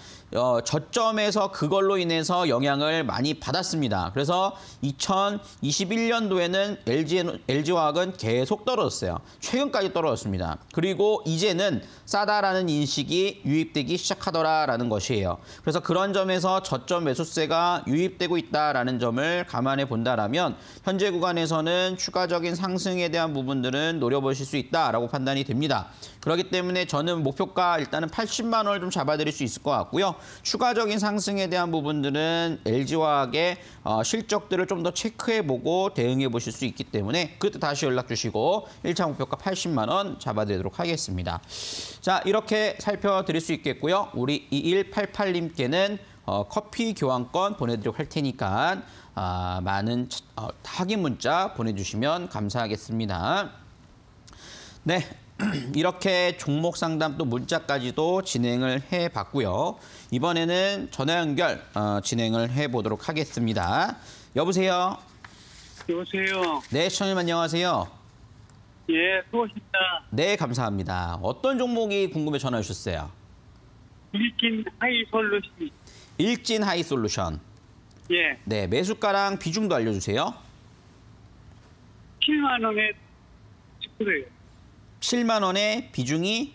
저점에서 그걸로 인해서 영향을 많이 받았습니다. 그래서 2021년도에는 LG화학은 계속 떨어졌어요. 최근까지 떨어졌습니다. 그리고 이제는 싸다라는 인식이 유입되기 시작하더라라는 것이에요. 그래서 그런 점에서 저점 매수세가 유입되고 있다라는 점을 감안해 본다라면 현재 구간에서는 추가적인 상승에 대한 부분들은 노려보실 수 있다라고 판단이 됩니다. 그렇기 때문에 저는 목표가 일단은 80만 원을 좀 잡아드릴 수 있을 것 같고요. 추가적인 상승에 대한 부분들은 LG화학의 실적들을 좀 더 체크해보고 대응해 보실 수 있기 때문에 그때 다시 연락 주시고 1차 목표가 80만 원 잡아드리도록 하겠습니다. 자, 이렇게 살펴드릴 수 있겠고요. 우리 2188님께는 커피 교환권 보내드리도록 할 테니까 많은 확인 문자 보내주시면 감사하겠습니다. 네. 이렇게 종목 상담 또 문자까지도 진행을 해봤고요. 이번에는 전화 연결 진행을 해보도록 하겠습니다. 여보세요? 여보세요. 네, 시청자님 안녕하세요. 예, 수고하십니다. 네, 감사합니다. 어떤 종목이 궁금해 전화 주셨어요? 일진 하이솔루션. 일진 하이솔루션. 예, 네, 매수가랑 비중도 알려주세요. 7만 원에 10%예요. 7만 원에 비중이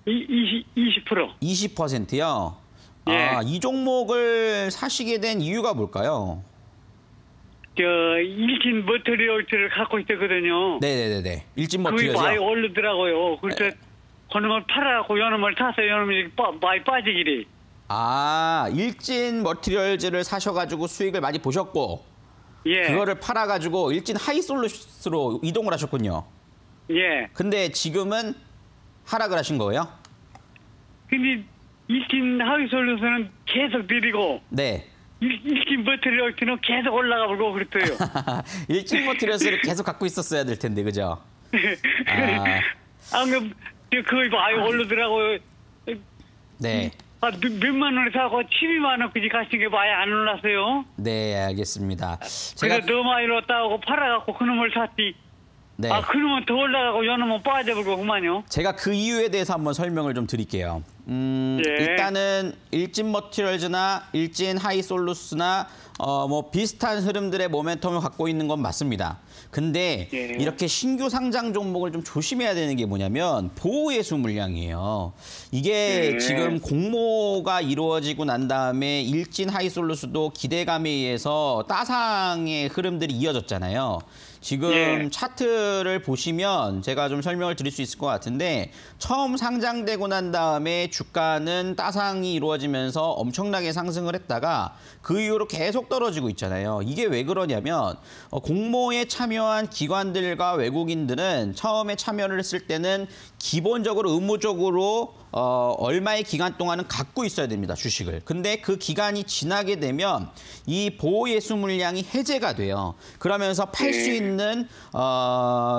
20%. 20%요. 예. 아, 이 종목을 사시게 된 이유가 뭘까요? 일진 머터리얼즈를 갖고 있었거든요. 네네네네. 일진 그게 머티리얼이요. 많이 오르더라고요. 그래서 그놈을 팔아갖고 요놈을 타서 요놈이 많이 빠지기래. 아, 일진 머티리얼즈를 사셔가지고 수익을 많이 보셨고 예, 그거를 팔아가지고 일진 하이솔루스로 이동을 하셨군요. 예. 근데 지금은 하락을 하신 거예요? 근데 일진 하이솔루션은 계속 느리고 네. 일진 머터리얼즈는 계속 올라가고 그랬어요. 일진 머티리얼스를 계속 갖고 있었어야 될 텐데, 그죠? 그거 많이 오르더라고요. 네. 몇만 원에 사고 12만 원까지 가신 게 많이 안 올랐어요. 네, 알겠습니다. 그래서 너무 많이 올랐다고 팔아갖고 그놈을 샀지. 네. 그놈은 더 올라가고 요놈은 빠져버리고 그만요. 제가 그 이유에 대해서 한번 설명을 좀 드릴게요. 예. 일단은 일진 머티리얼즈나 일진 하이솔루스나 뭐 비슷한 흐름들의 모멘텀을 갖고 있는 건 맞습니다. 근데 예. 이렇게 신규 상장 종목을 좀 조심해야 되는 게 뭐냐면 보호예수 물량이에요. 이게 예. 지금 공모가 이루어지고 난 다음에 일진 하이솔루스도 기대감에 의해서 따상의 흐름들이 이어졌잖아요. 지금 예. 차트를 보시면 제가 좀 설명을 드릴 수 있을 것 같은데 처음 상장되고 난 다음에 주가는 따상이 이루어지면서 엄청나게 상승을 했다가 그 이후로 계속 떨어지고 있잖아요. 이게 왜 그러냐면 공모에 참여한 기관들과 외국인들은 처음에 참여를 했을 때는 기본적으로 의무적으로 얼마의 기간 동안은 갖고 있어야 됩니다, 주식을. 근데 그 기간이 지나게 되면 이 보호예수 물량이 해제가 돼요. 그러면서 팔 수 있는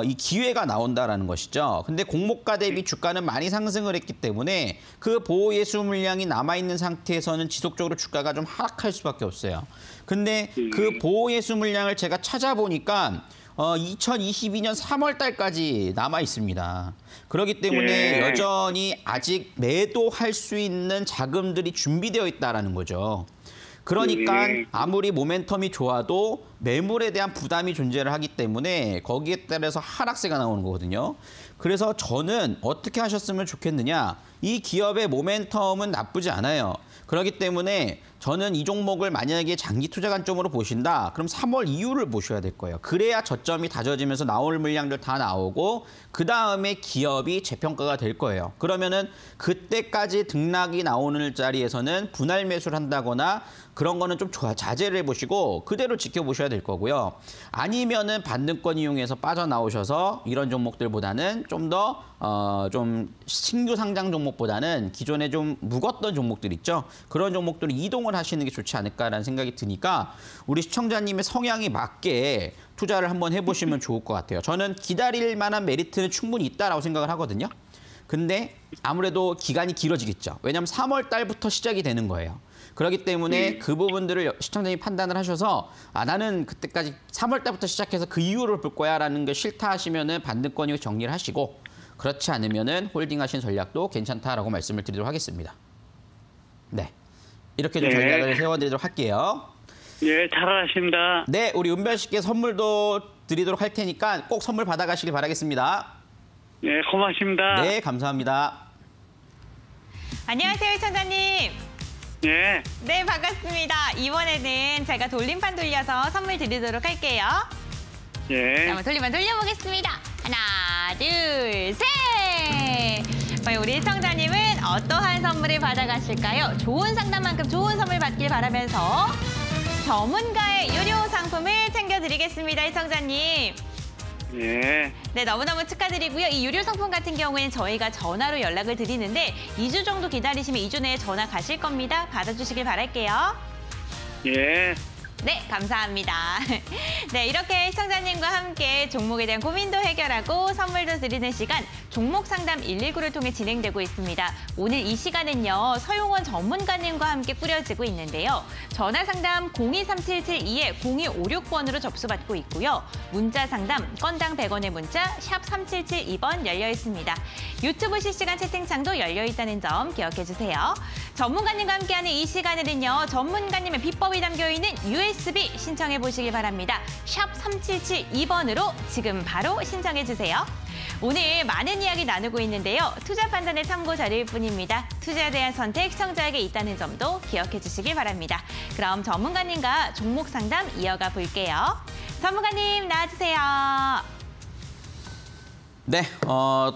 이 기회가 나온다라는 것이죠. 근데 공모가 대비 주가는 많이 상승을 했기 때문에 그 보호예수 물량이 남아있는 상태에서는 지속적으로 주가가 좀 하락할 수밖에 없어요. 근데 그 보호예수 물량을 제가 찾아보니까 2022년 3월 달까지 남아 있습니다. 그렇기 때문에 여전히 아직 매도할 수 있는 자금들이 준비되어 있다는 거죠. 그러니까 아무리 모멘텀이 좋아도 매물에 대한 부담이 존재를 하기 때문에 거기에 따라서 하락세가 나오는 거거든요. 그래서 저는 어떻게 하셨으면 좋겠느냐. 이 기업의 모멘텀은 나쁘지 않아요. 그렇기 때문에 저는 이 종목을 만약에 장기 투자 관점으로 보신다. 그럼 3월 이후를 보셔야 될 거예요. 그래야 저점이 다져지면서 나올 물량들 다 나오고 그다음에 기업이 재평가가 될 거예요. 그러면은 그때까지 등락이 나오는 자리에서는 분할 매수를 한다거나 그런 거는 좀 자제를 해보시고 그대로 지켜보셔야 될 거고요. 아니면은 반등권 이용해서 빠져나오셔서 이런 종목들보다는 좀 더 좀 신규 상장 종목보다는 기존에 좀 묵었던 종목들 있죠. 그런 종목들을 이동을 하시는 게 좋지 않을까라는 생각이 드니까 우리 시청자님의 성향에 맞게 투자를 한번 해보시면 좋을 것 같아요. 저는 기다릴 만한 메리트는 충분히 있다라고 생각을 하거든요. 근데 아무래도 기간이 길어지겠죠. 왜냐하면 3월 달부터 시작이 되는 거예요. 그렇기 때문에 그 부분들을 시청자님이 판단을 하셔서 나는 그때까지 3월 달부터 시작해서 그 이후를 볼 거야 라는 게 싫다 하시면은 반등권 이후 정리를 하시고 그렇지 않으면은 홀딩하신 전략도 괜찮다라고 말씀을 드리도록 하겠습니다. 네, 이렇게 좀 전략을 세워드리도록 할게요. 예, 잘하십니다. 네, 우리 은별 씨께 선물도 드리도록 할 테니까 꼭 선물 받아가시길 바라겠습니다. 예, 고맙습니다. 네, 감사합니다. 안녕하세요, 시청자님. 예, 네, 반갑습니다. 이번에는 제가 돌림판 돌려서 선물 드리도록 할게요. 예. 자, 한번 돌림판 돌려보겠습니다. 하나, 둘, 셋! 과연 우리 시청자님은 어떠한 선물을 받아가실까요? 좋은 상담만큼 좋은 선물 받길 바라면서 전문가의 유료 상품을 챙겨드리겠습니다, 시청자님. 예. 네, 너무너무 축하드리고요. 이 유료 상품 같은 경우에는 저희가 전화로 연락을 드리는데 2주 정도 기다리시면 2주 내에 전화 가실 겁니다. 받아주시길 바랄게요. 예. 네, 감사합니다. 네, 이렇게 시청자님과 함께 종목에 대한 고민도 해결하고 선물도 드리는 시간 종목 상담 119를 통해 진행되고 있습니다. 오늘 이 시간은요, 서용원 전문가님과 함께 꾸려지고 있는데요. 전화 상담 023772-0256번으로 접수받고 있고요. 문자 상담 건당 100원의 문자 샵 3772번 열려 있습니다. 유튜브 실시간 채팅창도 열려 있다는 점 기억해 주세요. 전문가님과 함께하는 이 시간에는요, 전문가님의 비법이 담겨 있는 USB 신청해 보시기 바랍니다. 샵 3772번으로 지금 바로 신청해 주세요. 오늘 많은 이야기 나누고 있는데요. 투자 판단의 참고 자료일 뿐입니다. 투자에 대한 선택 시청자에게 있다는 점도 기억해 주시길 바랍니다. 그럼 전문가님과 종목 상담 이어가 볼게요. 전문가님 나와주세요. 네,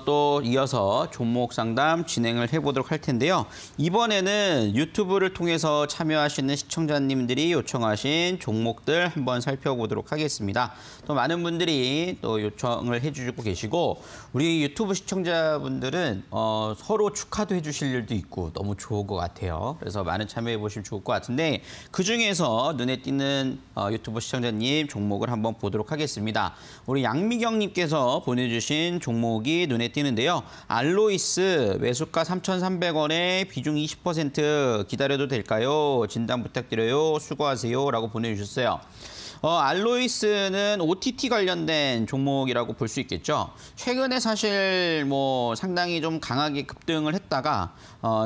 또 이어서 종목 상담 진행을 해보도록 할 텐데요. 이번에는 유튜브를 통해서 참여하시는 시청자님들이 요청하신 종목들 한번 살펴보도록 하겠습니다. 또 많은 분들이 또 요청을 해주고 계시고, 우리 유튜브 시청자분들은 서로 축하도 해주실 일도 있고 너무 좋을 것 같아요. 그래서 많은 참여해 보시면 좋을 것 같은데, 그중에서 눈에 띄는 유튜브 시청자님 종목을 한번 보도록 하겠습니다. 우리 양미경님께서 보내주신 종목이 눈에 띄는데요. 알로이스 매수가 3,300원에 비중 20% 기다려도 될까요? 진단 부탁드려요. 수고하세요. 라고 보내주셨어요. 알로이스는 OTT 관련된 종목이라고 볼 수 있겠죠. 최근에 사실 뭐 상당히 좀 강하게 급등을 했다가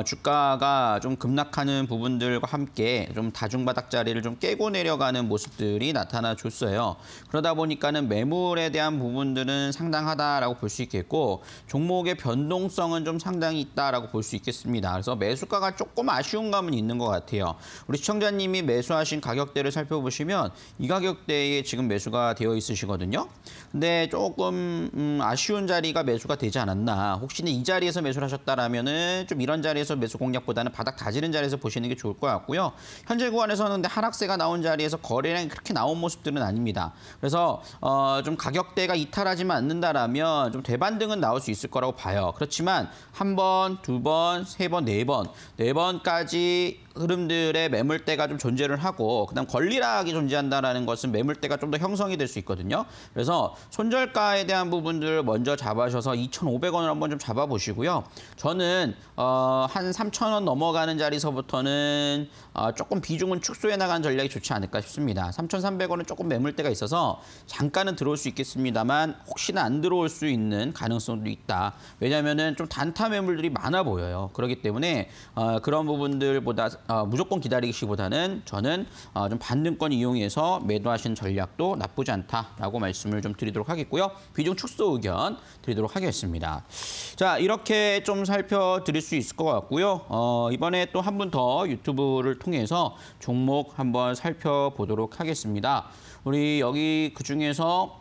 주가가 좀 급락하는 부분들과 함께 좀 다중바닥 자리를 좀 깨고 내려가는 모습들이 나타나줬어요. 그러다 보니까는 매물에 대한 부분들은 상당하다라고 볼 수 있겠고, 종목의 변동성은 좀 상당히 있다라고 볼 수 있겠습니다. 그래서 매수가가 조금 아쉬운 감은 있는 것 같아요. 우리 시청자님이 매수하신 가격대를 살펴보시면 이 가격대에 지금 매수가 되어 있으시거든요. 근데 조금 아쉬운 자리가 매수가 되지 않았나. 혹시나 이 자리에서 매수를 하셨다라면은 좀 이런 자리에서 매수 공략보다는 바닥 다지는 자리에서 보시는 게 좋을 것 같고요. 현재 구간에서는 근데 하락세가 나온 자리에서 거래량이 그렇게 나온 모습들은 아닙니다. 그래서 좀 가격대가 이탈하지만 않는다라면 좀 대반등은 나올 수 있을 거라고 봐요. 그렇지만 한 번, 두 번, 세 번, 네 번까지 흐름들의 매물대가 좀 존재를 하고, 그다음 권리락이 존재한다는 것은 매물대가 좀 더 형성이 될 수 있거든요. 그래서 손절가에 대한 부분들을 먼저 잡아셔서 2,500원을 한번 좀 잡아보시고요. 저는 한 3,000원 넘어가는 자리서부터는 조금 비중은 축소해 나가는 전략이 좋지 않을까 싶습니다. 3,300원은 조금 매물대가 있어서 잠깐은 들어올 수 있겠습니다만 혹시나 안 들어올 수 있는 가능성도 있다. 왜냐하면은 좀 단타 매물들이 많아 보여요. 그렇기 때문에 그런 부분들보다 무조건 기다리기보다는 저는 좀 반등권 이용해서 매도하시는 전략도 나쁘지 않다라고 말씀을 좀 드리도록 하겠고요. 비중 축소 의견 드리도록 하겠습니다. 자, 이렇게 좀 살펴드릴 수 있을 것 같고요. 이번에 또 한 분 더 유튜브를 통해서 종목 한번 살펴보도록 하겠습니다. 우리 여기 그중에서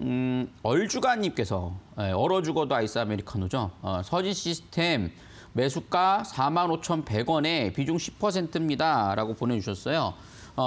얼주가님께서 얼어 죽어도 아이스 아메리카노죠. 서진 시스템 매수가 45,100원에 비중 10%입니다. 라고 보내주셨어요.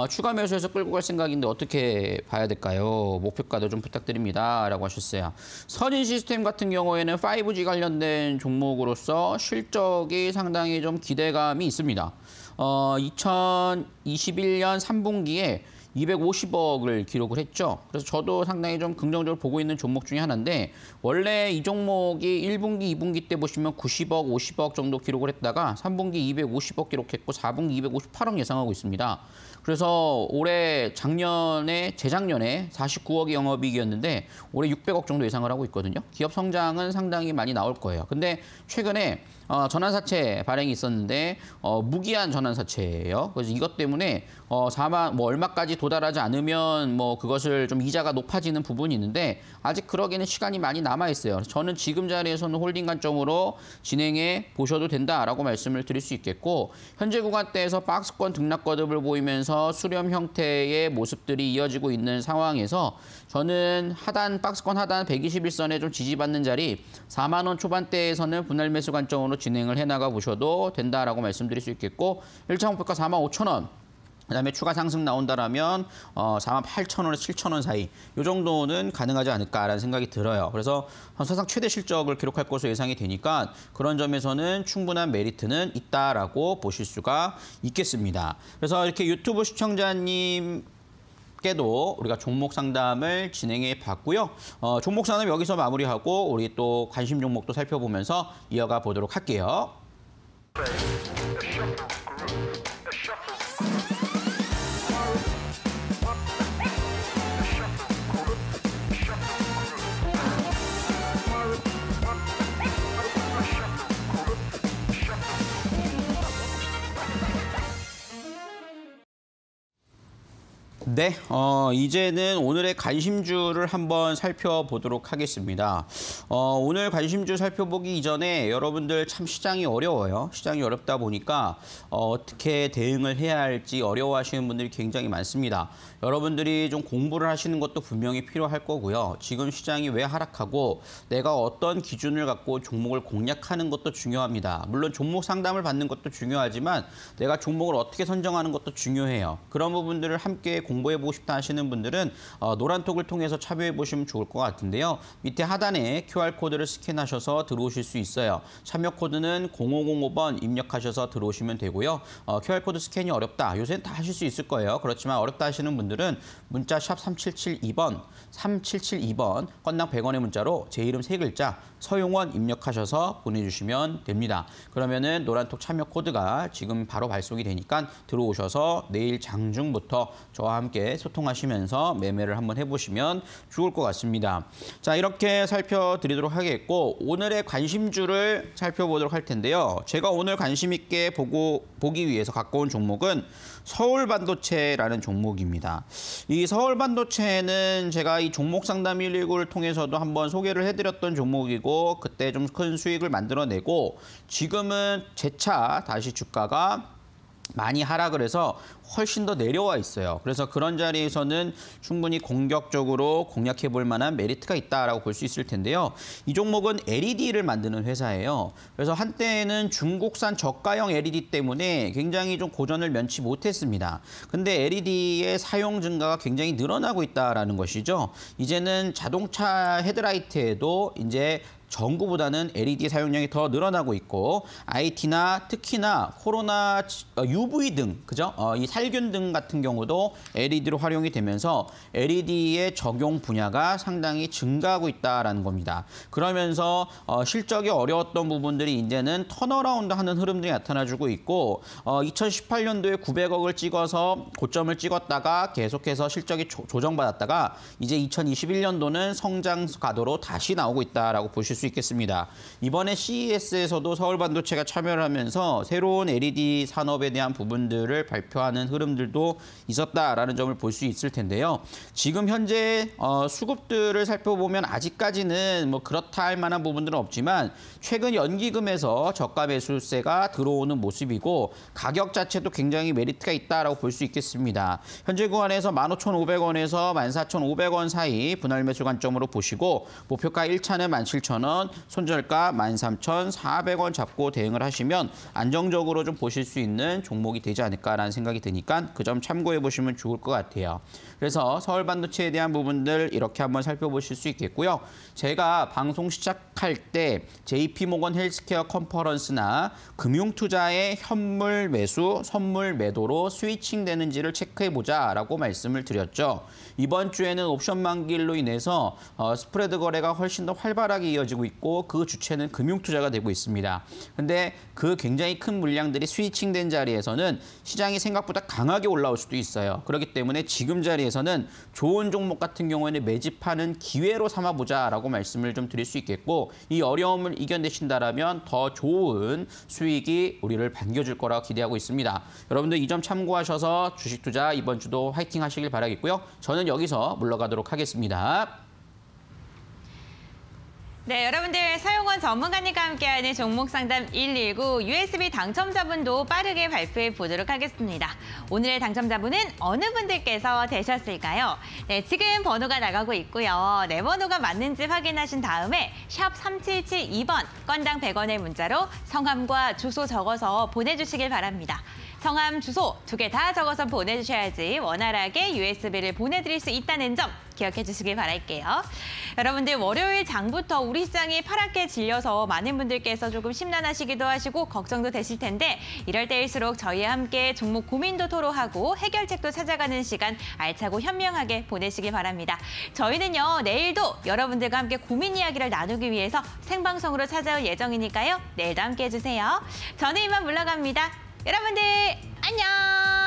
추가 매수해서 끌고 갈 생각인데 어떻게 봐야 될까요? 목표가도 좀 부탁드립니다. 라고 하셨어요. 서진 시스템 같은 경우에는 5G 관련된 종목으로서 실적이 상당히 좀 기대감이 있습니다. 2021년 3분기에 250억을 기록을 했죠. 그래서 저도 상당히 좀 긍정적으로 보고 있는 종목 중에 하나인데, 원래 이 종목이 1분기, 2분기 때 보시면 90억, 50억 정도 기록을 했다가 3분기 250억 기록했고 4분기 258억 예상하고 있습니다. 그래서 올해 재작년에 49억의 영업이익이었는데 올해 600억 정도 예상을 하고 있거든요. 기업 성장은 상당히 많이 나올 거예요. 근데 최근에 전환사채 발행이 있었는데 무기한 전환사채예요. 그래서 이것 때문에 얼마까지 도달하지 않으면 그것을 좀 이자가 높아지는 부분이 있는데 아직 그러기는 시간이 많이 남아 있어요. 저는 지금 자리에서는 홀딩 관점으로 진행해 보셔도 된다라고 말씀을 드릴 수 있겠고, 현재 구간대에서 박스권 등락 거듭을 보이면서 수렴 형태의 모습들이 이어지고 있는 상황에서 저는 박스권 하단 121선에 좀 지지받는 자리 4만 원 초반대에서는 분할 매수 관점으로 진행을 해나가 보셔도 된다라고 말씀드릴 수 있겠고, 1차 목표가 45,000원. 그다음에 추가 상승 나온다라면 48,000원에서 7,000원 사이 이 정도는 가능하지 않을까라는 생각이 들어요. 그래서 사상 최대 실적을 기록할 것으로 예상이 되니까 그런 점에서는 충분한 메리트는 있다라고 보실 수가 있겠습니다. 그래서 이렇게 유튜브 시청자님 깨도 우리가 종목 상담을 진행해 봤고요. 종목 상담 여기서 마무리하고 우리 또 관심 종목도 살펴보면서 이어가 보도록 할게요. 네, 이제는 오늘의 관심주를 한번 살펴보도록 하겠습니다. 오늘 관심주 살펴보기 이전에 여러분들 참 시장이 어려워요. 시장이 어렵다 보니까 어떻게 대응을 해야 할지 어려워하시는 분들이 굉장히 많습니다. 여러분들이 좀 공부를 하시는 것도 분명히 필요할 거고요. 지금 시장이 왜 하락하고 내가 어떤 기준을 갖고 종목을 공략하는 것도 중요합니다. 물론 종목 상담을 받는 것도 중요하지만 내가 종목을 어떻게 선정하는 것도 중요해요. 그런 부분들을 함께 공부해보고 싶다 하시는 분들은 노란톡을 통해서 참여해보시면 좋을 것 같은데요. 밑에 하단에 QR코드를 스캔하셔서 들어오실 수 있어요. 참여 코드는 0505번 입력하셔서 들어오시면 되고요. QR코드 스캔이 어렵다. 요새는 다 하실 수 있을 거예요. 그렇지만 어렵다 하시는 분들은 문자 샵 3772번 건당 100원의 문자로 제 이름 3글자 서용원 입력하셔서 보내주시면 됩니다. 그러면은 노란톡 참여 코드가 지금 바로 발송이 되니까 들어오셔서 내일 장중부터 저와 함께 소통하시면서 매매를 한번 해보시면 좋을 것 같습니다. 자, 이렇게 살펴드리도록 하겠고 오늘의 관심주를 살펴보도록 할 텐데요. 제가 오늘 관심 있게 보기 위해서 갖고 온 종목은 서울반도체라는 종목입니다. 이 서울반도체는 제가 이 종목 상담 119를 통해서도 한번 소개를 해드렸던 종목이고 그때 좀 큰 수익을 만들어내고 지금은 재차 다시 주가가 많이 하락을 해서 훨씬 더 내려와 있어요. 그래서 그런 자리에서는 충분히 공격적으로 공략해 볼 만한 메리트가 있다라고 볼 수 있을 텐데요. 이 종목은 LED를 만드는 회사예요. 그래서 한때는 중국산 저가형 LED 때문에 굉장히 좀 고전을 면치 못했습니다. 근데 LED의 사용 증가가 굉장히 늘어나고 있다라는 것이죠. 이제는 자동차 헤드라이트에도 이제 전구보다는 LED 사용량이 더 늘어나고 있고 IT나 특히나 코로나 UV 등, 그죠? 이 살균 등 같은 경우도 LED로 활용이 되면서 LED의 적용 분야가 상당히 증가하고 있다라는 겁니다. 그러면서 실적이 어려웠던 부분들이 이제는 턴어라운드하는 흐름들이 나타나주고 있고 2018년도에 900억을 찍어서 고점을 찍었다가 계속해서 실적이 조정받았다가 이제 2021년도는 성장 가도로 다시 나오고 있다라고 보실 수 있겠습니다. 이번에 CES에서도 서울반도체가 참여를 하면서 새로운 LED 산업에 대한 부분들을 발표하는 흐름들도 있었다라는 점을 볼 수 있을 텐데요. 지금 현재 수급들을 살펴보면 아직까지는 뭐 그렇다 할 만한 부분들은 없지만 최근 연기금에서 저가 매수세가 들어오는 모습이고 가격 자체도 굉장히 메리트가 있다라고 볼 수 있겠습니다. 현재 구간에서 15,500원에서 14,500원 사이 분할 매수 관점으로 보시고 목표가 1차는 17,000원, 손절가 13,400원 잡고 대응을 하시면 안정적으로 좀 보실 수 있는 종목이 되지 않을까라는 생각이 드니까 그 점 참고해 보시면 좋을 것 같아요. 그래서 서울반도체에 대한 부분들 이렇게 한번 살펴보실 수 있겠고요. 제가 방송 시작할 때 JP모건 헬스케어 컨퍼런스나 금융투자의 현물 매수, 선물 매도로 스위칭 되는지를 체크해보자라고 말씀을 드렸죠. 이번 주에는 옵션 만기일로 인해서 스프레드 거래가 훨씬 더 활발하게 이어지고 있고 그 주체는 금융투자가 되고 있습니다. 근데 그 굉장히 큰 물량들이 스위칭된 자리에서는 시장이 생각보다 강하게 올라올 수도 있어요. 그렇기 때문에 지금 자리에서는 좋은 종목 같은 경우에는 매집하는 기회로 삼아보자라고 말씀을 좀 드릴 수 있겠고 이 어려움을 이겨내신다라면 더 좋은 수익이 우리를 반겨줄 거라고 기대하고 있습니다. 여러분들 이 점 참고하셔서 주식 투자 이번 주도 화이팅 하시길 바라겠고요. 저는 여기서 물러가도록 하겠습니다. 네, 여러분들 서용원 전문가님과 함께하는 종목상담 119 USB 당첨자분도 빠르게 발표해 보도록 하겠습니다. 오늘의 당첨자분은 어느 분들께서 되셨을까요? 네, 지금 번호가 나가고 있고요. 네 번호가 맞는지 확인하신 다음에 샵 3772번 건당 100원의 문자로 성함과 주소 적어서 보내주시길 바랍니다. 성함, 주소 2개 다 적어서 보내주셔야지 원활하게 USB를 보내드릴 수 있다는 점 기억해 주시길 바랄게요. 여러분들 월요일 장부터 우리 시장이 파랗게 질려서 많은 분들께서 조금 심란하시기도 하시고 걱정도 되실 텐데 이럴 때일수록 저희와 함께 종목 고민도 토로하고 해결책도 찾아가는 시간 알차고 현명하게 보내시길 바랍니다. 저희는요 내일도 여러분들과 함께 고민 이야기를 나누기 위해서 생방송으로 찾아올 예정이니까요. 내일도 함께 해주세요. 저는 이만 물러갑니다. 여러분들 안녕.